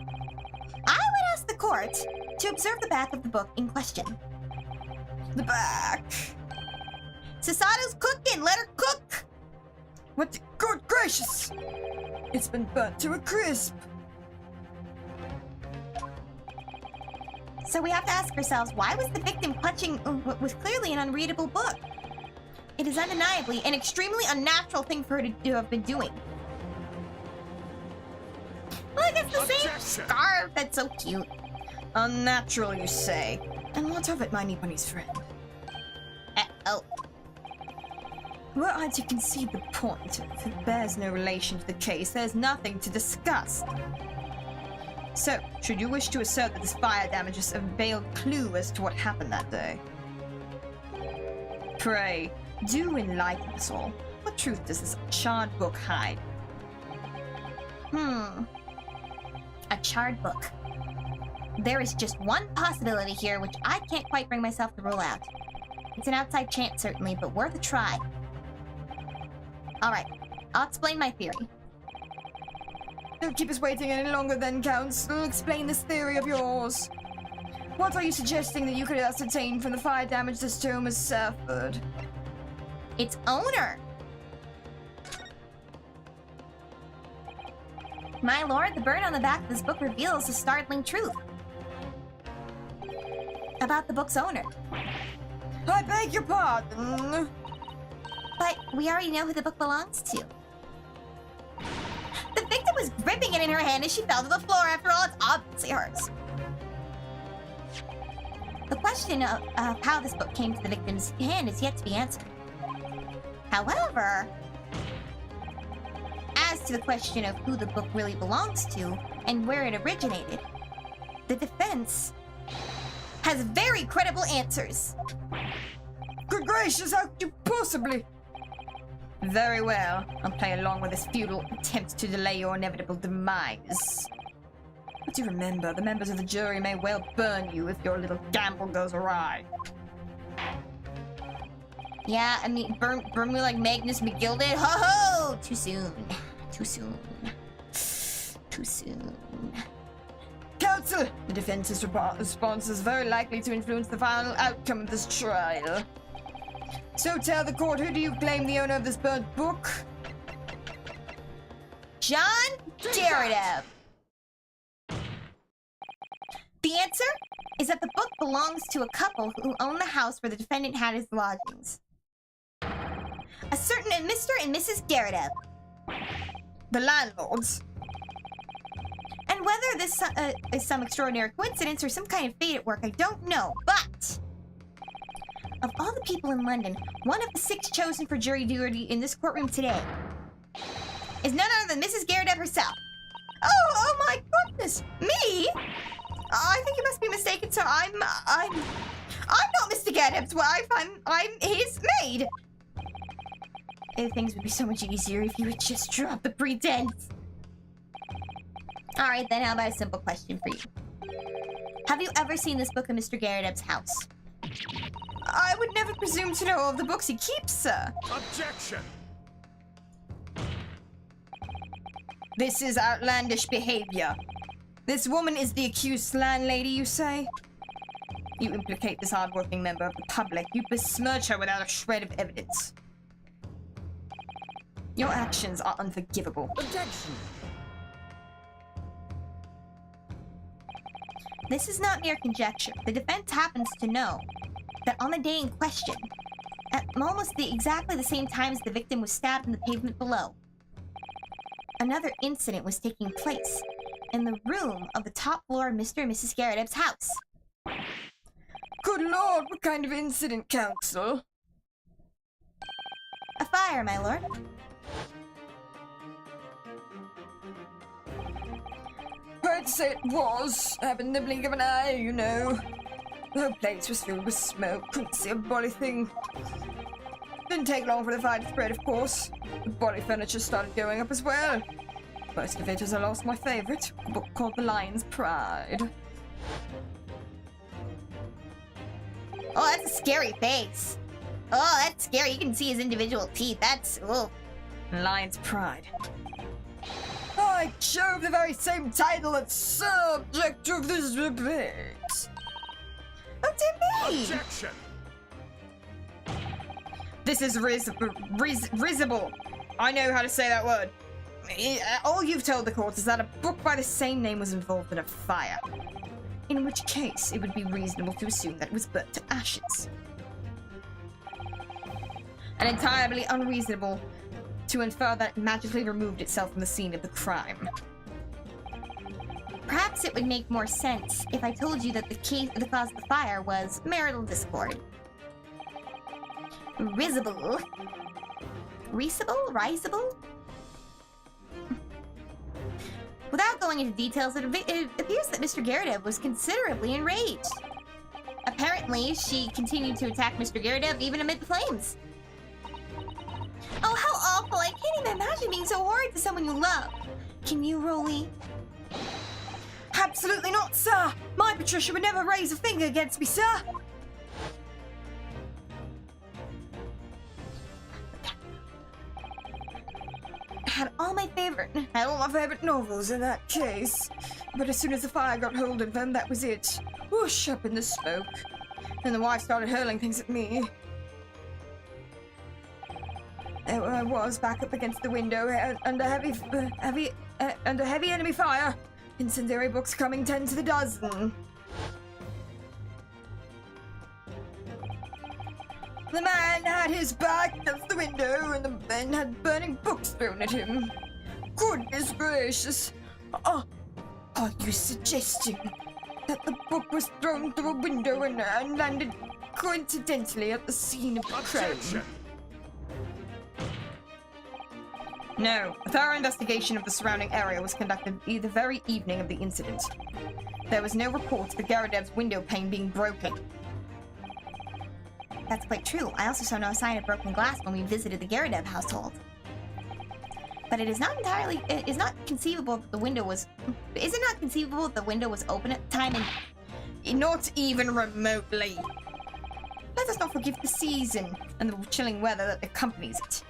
I would ask the court to observe the back of the book in question. The back. Sasato's cooking! Let her cook! What? Good gracious! It's been burnt to a crisp. So we have to ask ourselves, why was the victim clutching what was clearly an unreadable book? It is undeniably an extremely unnatural thing for her to have been doing. Look, it's the same scarf. That's so cute. Unnatural, you say? And what of it, my Nipponi's friend? Oh. Were I to concede the point, if it bears no relation to the case, there's nothing to discuss. So, should you wish to assert that this fire damage is a veiled clue as to what happened that day? Pray, do enlighten us all. What truth does this charred book hide? A charred book. There is just one possibility here which I can't quite bring myself to rule out. It's an outside chance, certainly, but worth a try. Alright, I'll explain my theory. Don't keep us waiting any longer then, counsel. Explain this theory of yours. What are you suggesting that you could ascertain from the fire damage this tome has suffered? Its owner! My lord, the burn on the back of this book reveals a startling truth. About the book's owner. I beg your pardon. But we already know who the book belongs to. The victim was gripping it in her hand as she fell to the floor. After all, it's obviously hers. The question of how this book came to the victim's hand is yet to be answered. However, as to the question of who the book really belongs to and where it originated, the defense has very credible answers. Good gracious, how could you possibly? Very well. I'll play along with this futile attempt to delay your inevitable demise. But do remember, the members of the jury may well burn you if your little gamble goes awry. Yeah, I mean, burn me like Magnus McGill did? Ho-ho! Too soon. Too soon. Too soon. Counsel! The defense's response is very likely to influence the final outcome of this trial. So tell the court, who do you claim the owner of this burnt book? John Daredevil. The answer is that the book belongs to a couple who owned the house where the defendant had his lodgings. A certain Mr. and Mrs. Daredevil. The landlords. And whether this is some extraordinary coincidence or some kind of fate at work, I don't know. But of all the people in London, one of the 6 chosen for jury duty in this courtroom today is none other than Mrs. Daredevil herself. Oh my goodness, me? I think you must be mistaken, sir. I'm not Mr. Daredevil's wife. I'm his maid. Things would be so much easier if you would just drop the pretense. Alright, then how about a simple question for you? Have you ever seen this book in Mr. Daredevil's house? I would never presume to know of the books he keeps, sir. Objection! This is outlandish behavior. This woman is the accused landlady, you say? You implicate this hard-working member of the public. You besmirch her without a shred of evidence. Your actions are unforgivable. Objection. This is not mere conjecture. The defense happens to know that on the day in question, at almost exactly the same time as the victim was stabbed in the pavement below, another incident was taking place in the room of the top floor of Mr. and Mrs. Garrett's house. Good lord, what kind of incident, counsel? A fire, my lord. I'd say it was. Happened in the blink of an eye, you know. The whole place was filled with smoke. Couldn't see a bloody thing. Didn't take long for the fire to spread, of course. The body furniture started going up as well. Most of it, as I lost my favourite, a book called The Lion's Pride. Oh, that's a scary face. Oh, that's scary. You can see his individual teeth. That's... oh. Lion's Pride. By Jove, the very same title and subject of this debate. Oh, dear me! Objection. This is risible. I know how to say that word. All you've told the court is that a book by the same name was involved in a fire. In which case, it would be reasonable to assume that it was burnt to ashes. And entirely unreasonable to infer that it magically removed itself from the scene of the crime. Perhaps it would make more sense if I told you that the cause of the fire was marital discord. Risible? Risible? Without going into details, it appears that Mr. Garredev was considerably enraged. Apparently, she continued to attack Mr. Garredev even amid the flames. Oh, how awful! I can't even imagine being so horrid to someone you love. Can you, Rolly? Absolutely not, sir! My Patricia would never raise a finger against me, sir! Had all my favorite novels in that case. But as soon as the fire got hold of them, that was it. Whoosh, up in the smoke. And the wife started hurling things at me. There I was, back up against the window, under heavy enemy fire. Incendiary books coming 10 to the dozen. The man had his back against the window, and the men had burning books thrown at him. Goodness gracious! Are you suggesting that the book was thrown through a window and landed coincidentally at the scene of the crime? Objection. No, a thorough investigation of the surrounding area was conducted the very evening of the incident. There was no report of the Garredev's window pane being broken. That's quite true. I also saw no sign of broken glass when we visited the Garredev household. But it is not conceivable that the window was... Is it not conceivable that the window was open at the time and... Not even remotely. Let us not forget the season and the chilling weather that accompanies it.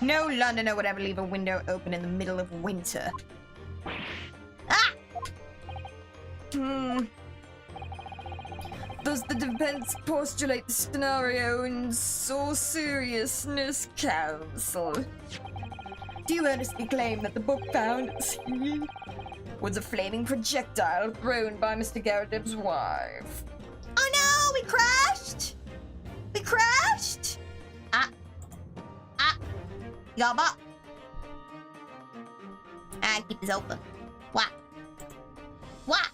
No Londoner would ever leave a window open in the middle of winter. Ah! Does the defense postulate the scenario in all seriousness, counsel? Do you earnestly claim that the book found at the scene was a flaming projectile thrown by Mr. Garredev's wife? Oh no! We crashed! We crashed! Yaba! Keep this open. What? What?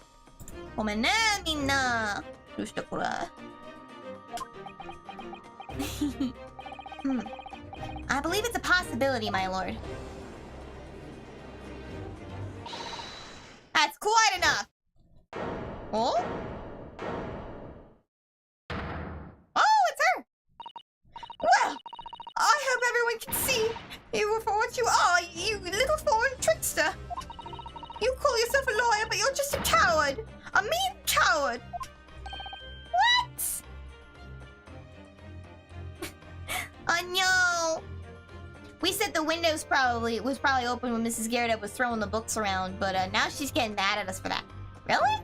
ごめんね、みんな。どうしてこれI believe it's a possibility, my lord. That's quite enough. Oh? Oh, it's her. Well, I hope everyone can see you for what you are, you little foreign trickster. You call yourself a lawyer, but you're just a coward. A mean coward. What? Oh no. We said the window was probably open when Mrs. Garredev was throwing the books around, but now she's getting mad at us for that. Really?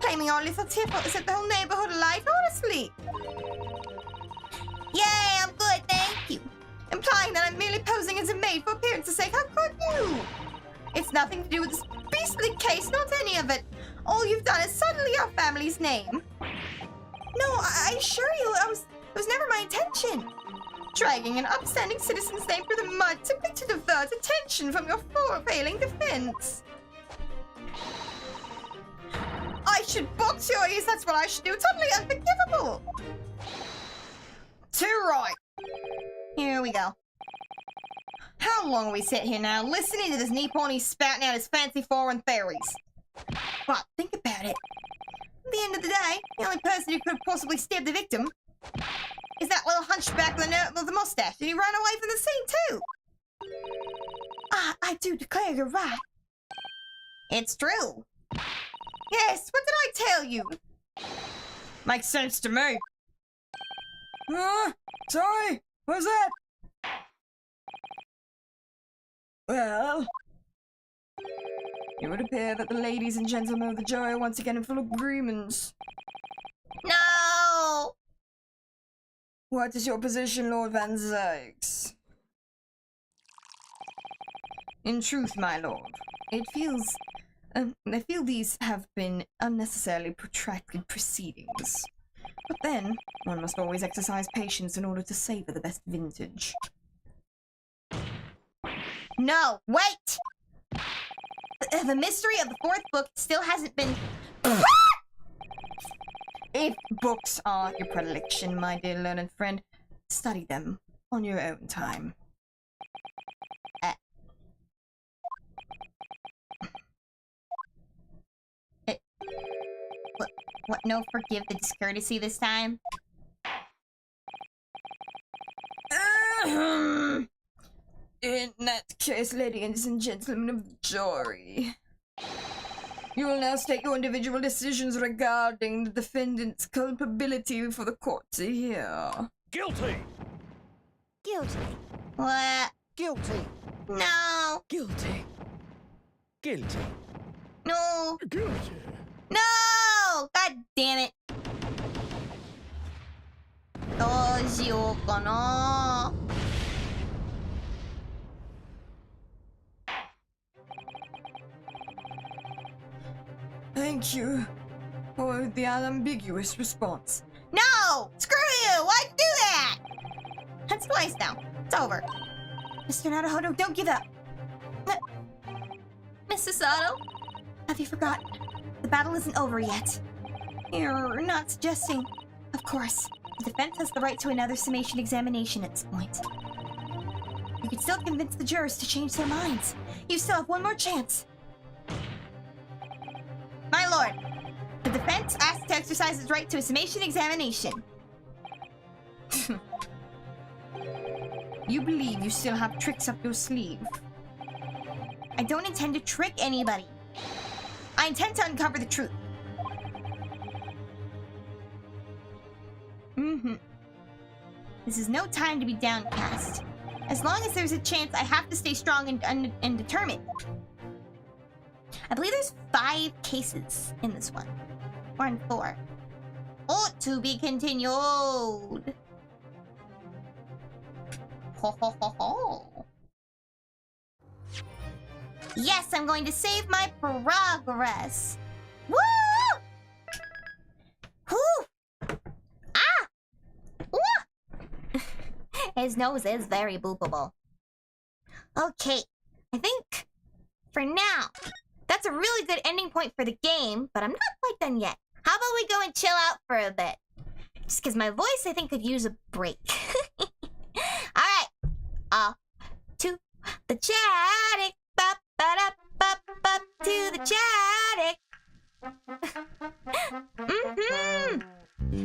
Claiming our little tip set the whole neighborhood alight, honestly. Yay, I'm good, thank you. Implying that I'm merely posing as a maid for appearance's sake, how could you? It's nothing to do with this beastly case, not any of it. All you've done is sully our family's name. No, I assure you, it was never my intention. Dragging an upstanding citizen's name through the mud simply to divert attention from your failing defense. I should box your ears, that's what I should do. Totally unforgivable. Too right. Here we go. How long will we sit here now, listening to this Nipponi spouting out his fancy foreign theories? But think about it. At the end of the day, the only person who could have possibly stabbed the victim is that little hunchback with the mustache, and he ran away from the scene too. I do declare you're right. It's true. Yes, what did I tell you? Makes sense to me. Sorry, what's that? Well, it would appear that the ladies and gentlemen of the jury are once again in full agreement. No! What is your position, Lord Van Zykes? In truth, my lord, I feel these have been unnecessarily protracted proceedings. But then, one must always exercise patience in order to savor the best vintage. No, wait! The mystery of the fourth book still hasn't been... If books are your predilection, my dear learned friend, study them on your own time. What, no forgive the discourtesy this time? In that case, ladies and gentlemen of the jury, you will now state your individual decisions regarding the defendant's culpability for the court to hear. Guilty! Guilty. What? Guilty! No! Guilty! Guilty! No! Guilty! No! God damn it. どうしようかな。Thank you for the unambiguous response. No! Screw you! Why'd you do that? That's twice now. It's over. Mr. Naruhodo, don't give up. Mrs. Sato? Have you forgotten? The battle isn't over yet. You're not suggesting... Of course, the defense has the right to another summation examination at this point. You could still convince the jurors to change their minds. You still have one more chance. My lord, the defense asks to exercise its right to a summation examination. You believe you still have tricks up your sleeve? I don't intend to trick anybody. I intend to uncover the truth. This is no time to be downcast. As long as there's a chance, I have to stay strong and determined. I believe there's 5 cases in this one. Or in 4. Oh, to be continued. Ho ho ho ho. Yes, I'm going to save my progress. Woo! Whew! Ah! Woo! His nose is very boopable. Okay, I think for now, that's a really good ending point for the game, but I'm not quite done yet. How about we go and chill out for a bit? Just because my voice, I think, could use a break. Alright. To the chattic. Bop, ba-da, bop, bop, to the chattic.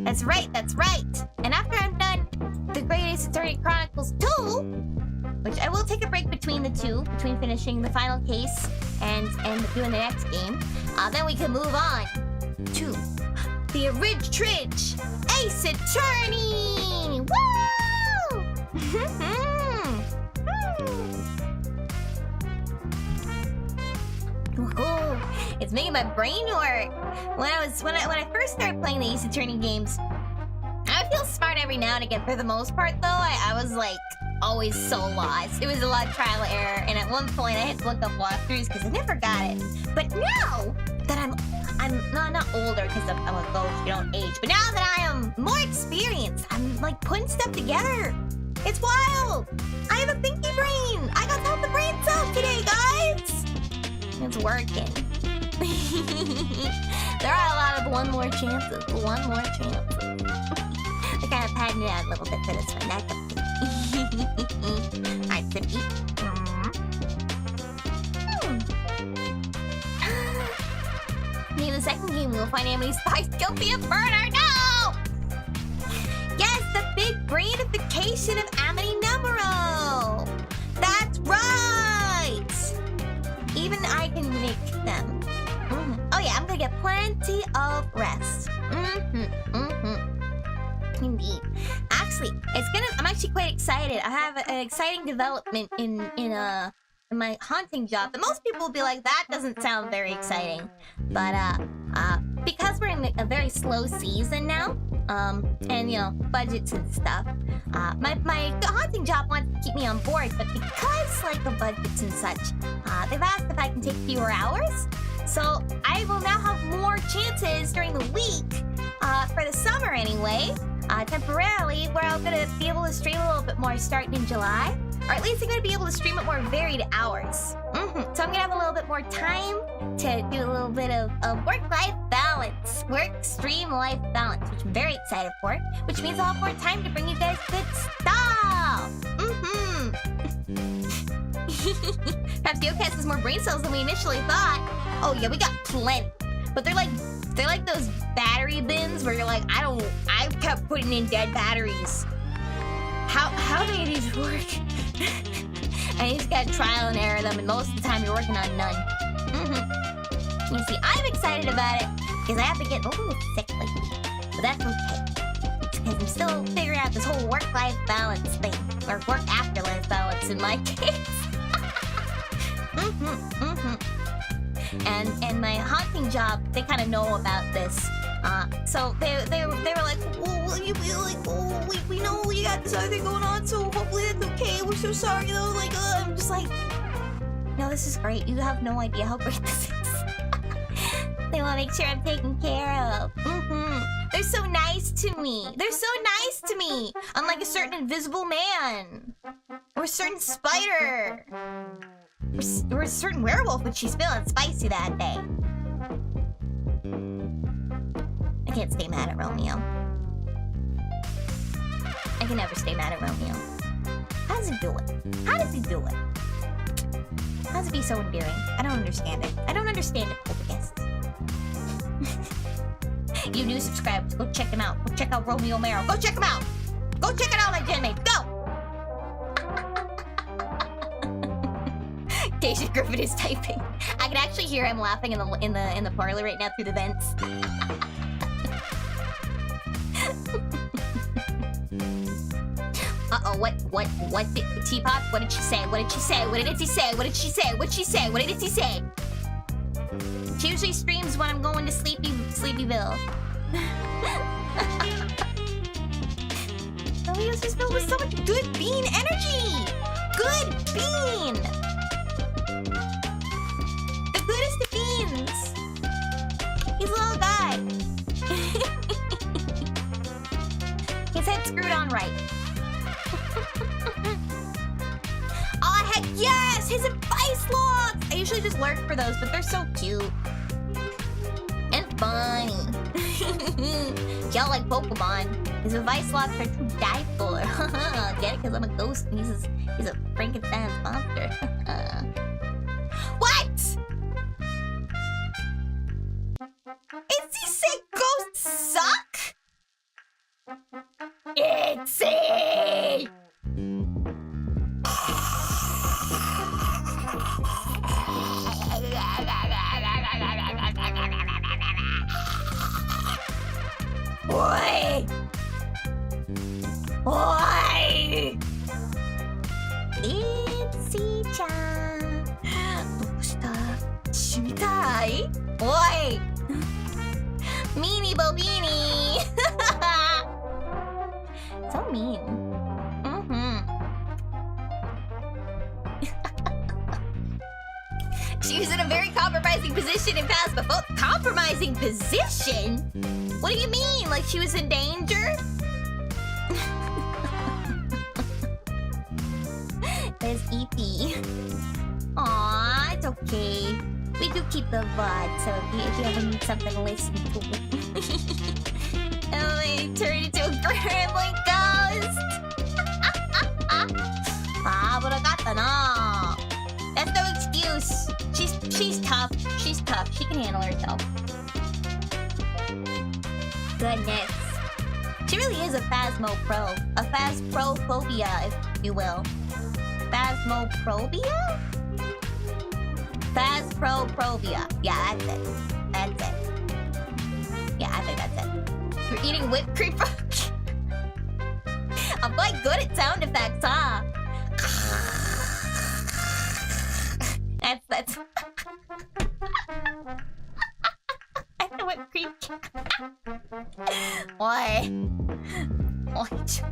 That's right, that's right. And after I'm done The Great Ace Attorney Chronicles 2, which I will take a break between the two, between finishing the final case and doing the next game, then we can move on to the Ridge Tridge Ace Attorney! Woo! It's making my brain work. When I first started playing the Ace Attorney games, I would feel smart every now and again. For the most part, though, I was like always so lost. It was a lot of trial and error, and at one point I had to look up walkthroughs because I never got it. But now that I'm not older because I'm a ghost, you don't age. But now that I am more experienced, I'm like putting stuff together. It's wild. I have a thinky brain. I got to help the brain cells today, guys. It's working. There are a lot of one more chances. One more chance. I kind of padding it out a little bit for this one. That's okay. Alright, sippy. In the second game, we'll find Amity Spice guilty of murder. No! Yes, the big brainification of Amity Nemurou. That's right. Even I can make them. Oh yeah, I'm gonna get plenty of rest. Indeed. Actually, I'm actually quite excited. I have an exciting development in my haunting job that most people will be like, that doesn't sound very exciting. But because we're in a very slow season now, and you know, budgets and stuff, my haunting job wants to keep me on board, but because like the budgets and such, they've asked if I can take fewer hours. So I will now have more chances during the week, for the summer anyway, temporarily, where I'm gonna be able to stream a little bit more starting in July. Or at least I'm gonna be able to stream at more varied hours. So I'm gonna have a little bit more time to do a little bit of work-life balance. Work-stream-life balance, which I'm very excited for. Which means I'll have more time to bring you guys good stuff. Perhaps YOKAST has more brain cells than we initially thought. Oh yeah, we got plenty. But they're like those battery bins where you're like, I kept putting in dead batteries. How do these work? I just gotta trial and error them, and most of the time you're working on none. You see, I'm excited about it because I have to get a little bit sick lately, but that's okay. It's because I'm still figuring out this whole work-life balance thing, or work-after-life balance in my case. And my haunting job, they kind of know about this. So they were like, well, will you be like, oh, we know you got this other thing going on, so hopefully that's okay. We're so sorry though. Like, I'm just like, no, this is great. You have no idea how great this is. They want to make sure I'm taken care of. They're so nice to me. They're so nice to me. Unlike a certain invisible man, or a certain spider, or a certain werewolf when she's feeling spicy that day. I can't stay mad at Romeo. I can never stay mad at Romeo. How does he do it? How does he do it? How does it be so endearing? I don't understand it. I don't understand it, Poltergeist. You new subscribers, go check him out. Go check out Romeo Marrow. Go check him out! Go check it out on Genmates. Go! Caecus Griffin is typing. I can actually hear him laughing in the parlor right now through the vents. Uh-oh, what did Teapot? What did she say? What did she say? What did Itsi say? What did she say? What did she say? What did Itsi say? She usually streams when I'm going to Sleepyville. Romeo's just filled with so much good bean energy! Good bean! The goodest of beans! He's a little guy. His head's screwed on right. Oh heck yes! His advice logs! I usually just lurk for those, but they're so cute. And funny. Y'all like Pokemon. His advice logs are to die for. Get it? Because I'm a ghost and he's a Frankenstein's monster. What? Itzy say ghosts suck? Itzy! Oi! Oi! Itzy-chan. どうした？死にたい？お compromising position in past before. Compromising position? What do you mean? Like she was in danger? There's EP. Aw, it's okay. We do keep the VOD, so if you ever need something to listen to. Oh, I turned into a grambling ghost. Ah, but I got the no. That's no excuse. She's tough. She's tough. She can handle herself. Goodness. She really is a Phasmo Pro. A Phasprophobia, if you will. Phasmophobia? Phasprophobia. Yeah, that's it. That's it. Yeah, I think that's it. You're eating whipped cream. I'm quite good at sound effects, huh? That's I know whipped cream. What? What?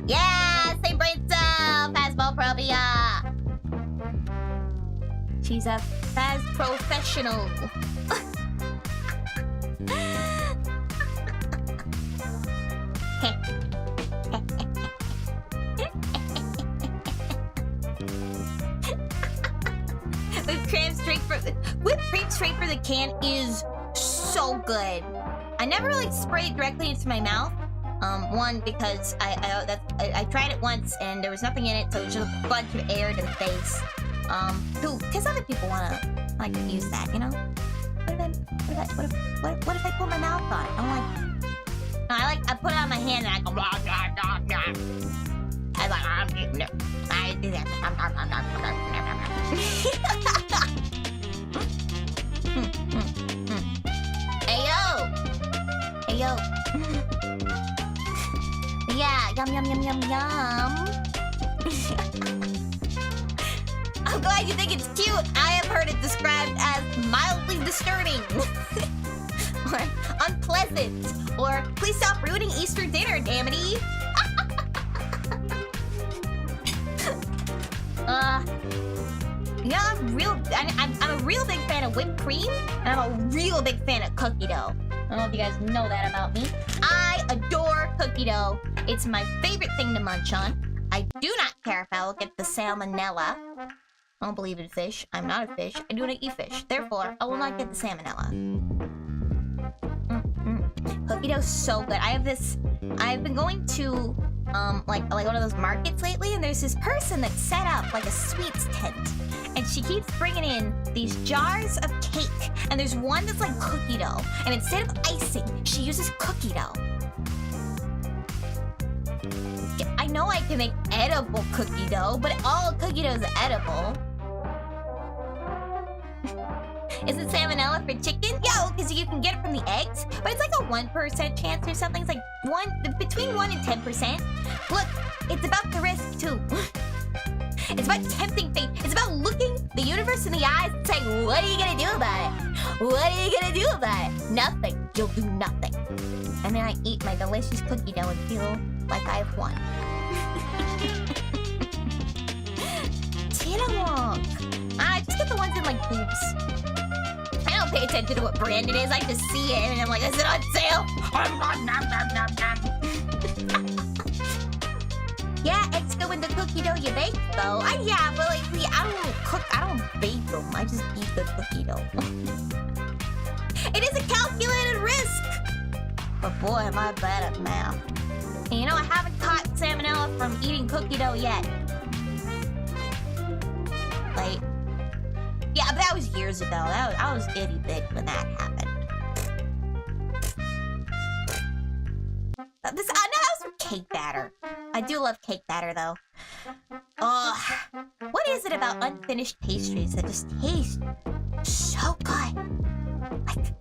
Yeah, same brain cell. Phasmophobia. She's a Phas professional. Whipped cream straight for the can is so good. I never like spray it directly into my mouth. One, because I tried it once and there was nothing in it, so it was just a bunch of air to the face. Two, because other people wanna like use that, you know. What if I put my mouth on? I'm like, I put it on my hand and I go blah blah blah blah. I do that. Hey yo. Yeah, yum. I'm glad you think it's cute. I have heard it described as mildly disturbing. Or unpleasant. Or please stop ruining Easter dinner, Amity. Yeah, I'm a real big fan of whipped cream, and I'm a real big fan of cookie dough. I don't know if you guys know that about me. I adore cookie dough. It's my favorite thing to munch on. I do not care if I will get the salmonella. I don't believe in fish. I'm not a fish. I do not eat fish. Therefore, I will not get the salmonella. Cookie dough's so good. I've been going to like one of those markets lately, and there's this person that set up like a sweets tent, and she keeps bringing in these jars of cake, and there's one that's like cookie dough, and instead of icing, she uses cookie dough. I know I can make edible cookie dough, but all cookie dough is edible. Is it salmonella for chicken? Yeah, because you can get it from the eggs, but it's like a 1% chance or something. It's like between 1 and 10%. Look, it's about the risk too. It's about tempting fate. It's about looking the universe in the eyes and saying, what are you gonna do about it? What are you gonna do about it? Nothing. You'll do nothing. And then I eat my delicious cookie dough and feel like I've won. I just get the ones in like boobs. I don't pay attention to what brand it is. I just see it and I'm like, is it on sale? Yeah, eggs go in the cookie dough you bake though. Yeah, but like I don't cook, I don't bake them. I just eat the cookie dough. It is a calculated risk. But boy, am I bad at math. And you know, I haven't caught salmonella from eating cookie dough yet. Like, yeah, but that was years ago. I was itty big when that happened. That was from cake batter. I do love cake batter though. What is it about unfinished pastries that just taste so good? Like,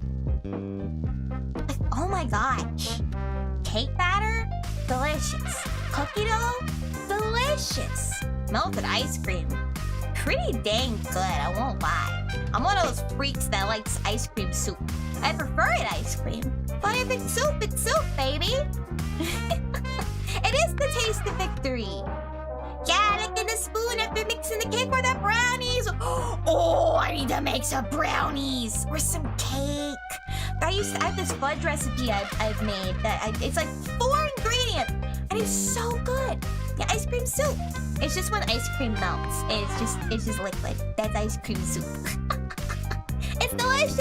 oh my gosh. Cake batter? Delicious. Cookie dough? Delicious. Melted ice cream? Pretty dang good, I won't lie. I'm one of those freaks that likes ice cream soup. I prefer it ice cream. But if it's soup, baby. It is the taste of victory. Gaddick in the teaspoon after mixing the cake for the brownies. Oh, I need to make some brownies or some cake. I have this fudge recipe I've made that it's like 4 ingredients and it's so good. Yeah, ice cream soup. It's just when ice cream melts. It's just liquid. That's ice cream soup. It's delicious.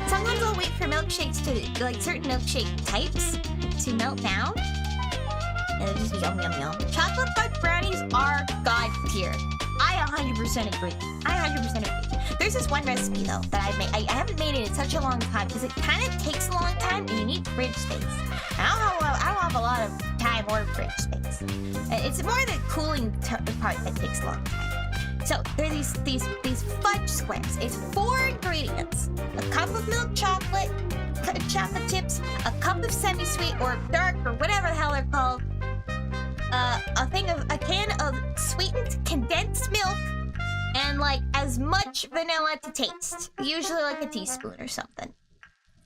Sometimes I'll wait for milkshakes to, like certain milkshake types, to melt down. And it'll just be yum, yum, yum. Chocolate fudge brownies are god tier. I 100% agree. I 100% agree. There's this one recipe though that I made. I haven't made it in such a long time because it kind of takes a long time and you need fridge space. And I don't have a lot of time or fridge space. It's more the cooling part that takes a long time. So there are these fudge squares. It's 4 ingredients: a cup of milk chocolate, chocolate chips, a cup of semi-sweet or dark or whatever the hell they're called, a can of sweetened condensed milk, and like as much vanilla to taste. Usually like a teaspoon or something.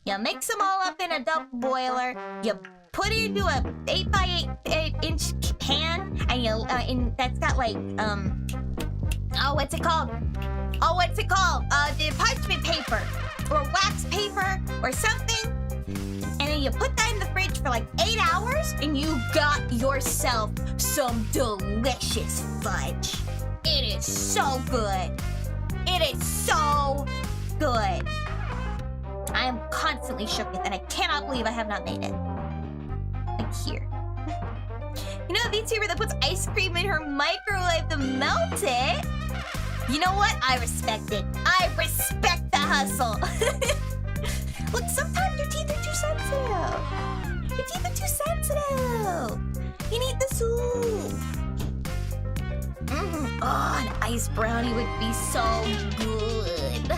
You mix them all up in a double boiler. You put it into a 8x8 inch pan, and you that's got like what's it called? The parchment paper or wax paper or something. And then you put that in the fridge for like 8 hours, and you got yourself some delicious fudge. It is so good. It is so good. I am constantly shook with it. I cannot believe I have not made it. Like here. You know a VTuber that puts ice cream in her microwave to melt it? You know what? I respect it. I respect the hustle. Look, sometimes your teeth are too sensitive. Your teeth are too sensitive. You need the soup. Oh, an ice brownie would be so good.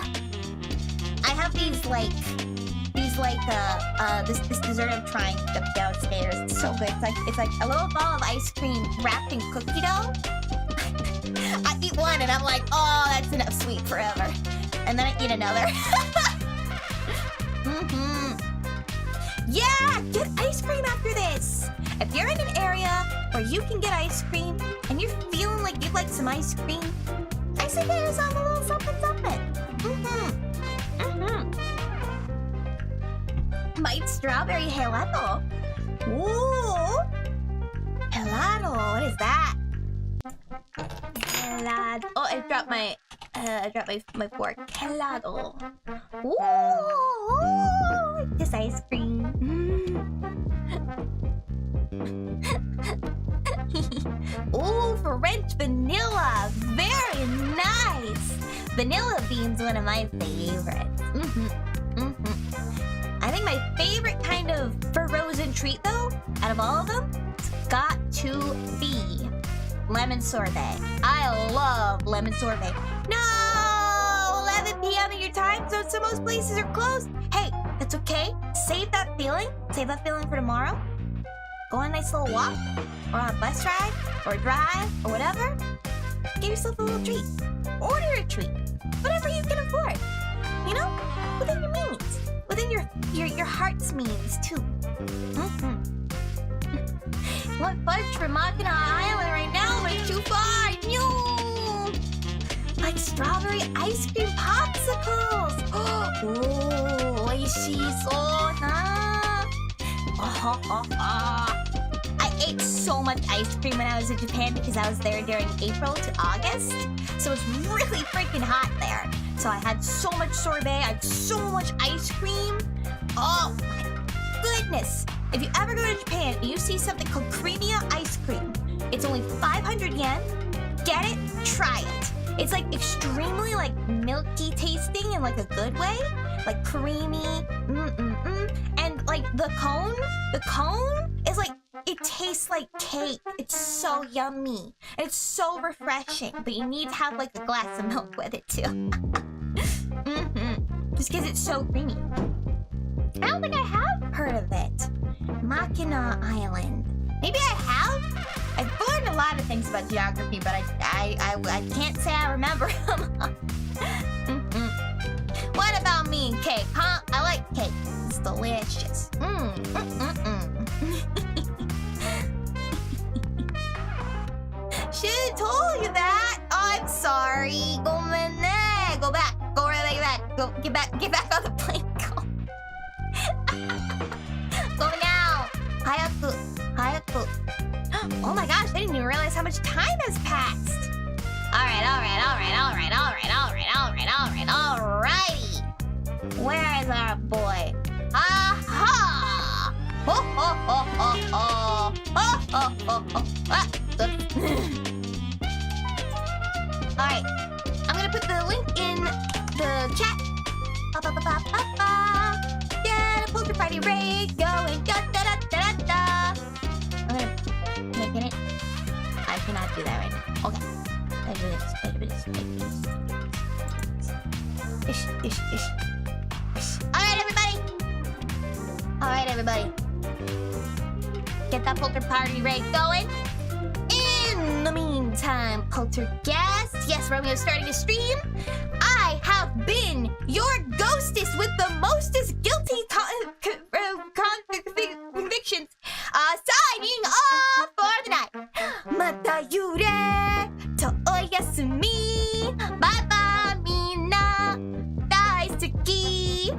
I have this dessert I'm trying downstairs. It's so good. It's like a little ball of ice cream wrapped in cookie dough. I eat one and I'm like, oh, that's enough sweet forever. And then I eat another. Yeah, get ice cream after this. If you're in an area where you can get ice cream and you're feeling like you'd like some ice cream, I say get yourself a little something, something. Might strawberry helado. Ooh, helado. What is that? Helado. Oh, I dropped my fork. Helado. Ooh, this ice cream. Ooh, French vanilla. Very nice. Vanilla bean's one of my favorites. I think my favorite kind of frozen treat, though, out of all of them, it's got to be lemon sorbet. I love lemon sorbet. No! 11 p.m. in your time zone, so most places are closed. Hey, that's okay. Save that feeling. Save that feeling for tomorrow. Go on a nice little walk, or on a bus ride, or a drive, or whatever. Give yourself a little treat. Order a treat. Whatever you can afford. You know? Within your means. Within your heart's means, too. Want fudge from Mackinac Island right now, but it's too far. No! Like strawberry ice cream popsicles. Oh, oishii so na. I ate so much ice cream when I was in Japan because I was there during April to August. So it's really freaking hot there. So I had so much sorbet, I had so much ice cream. Oh my goodness. If you ever go to Japan and you see something called Creamia ice cream, it's only 500 yen. Get it, try it. It's like extremely like milky tasting in like a good way. Like creamy, and like the cone is like, it tastes like cake. It's so yummy. And it's so refreshing, but you need to have like a glass of milk with it too. Just because it's so creamy. I don't think I have heard of it. Mackinac Island. Maybe I have? I've learned a lot of things about geography, but I can't say I remember them. What about me and cake, huh? I like cake. It's delicious. should have told you that. I'm sorry. Go back. Go right back. Go get back on the plane. Go now. Hayaku. Oh my gosh, I didn't even realize how much time has passed. Alrighty. Where is our boy? Aha! Ho ho ho ho ho! Ho ho ho ho! Ah, alright, I'm gonna put the link in the chat. Get a poker party raid going. Da da da da da. I'm gonna make it. I cannot do that right now. Okay. I do this. Ish. Alright, everybody. Get that polter party raid going. In the meantime, Polterguests. Yes, Romeo's starting to stream. I have been your ghostess with the mostest guilty convictions. Signing off for the night. Mata yure to oyasumi. Bye bye, mina. Daisuki.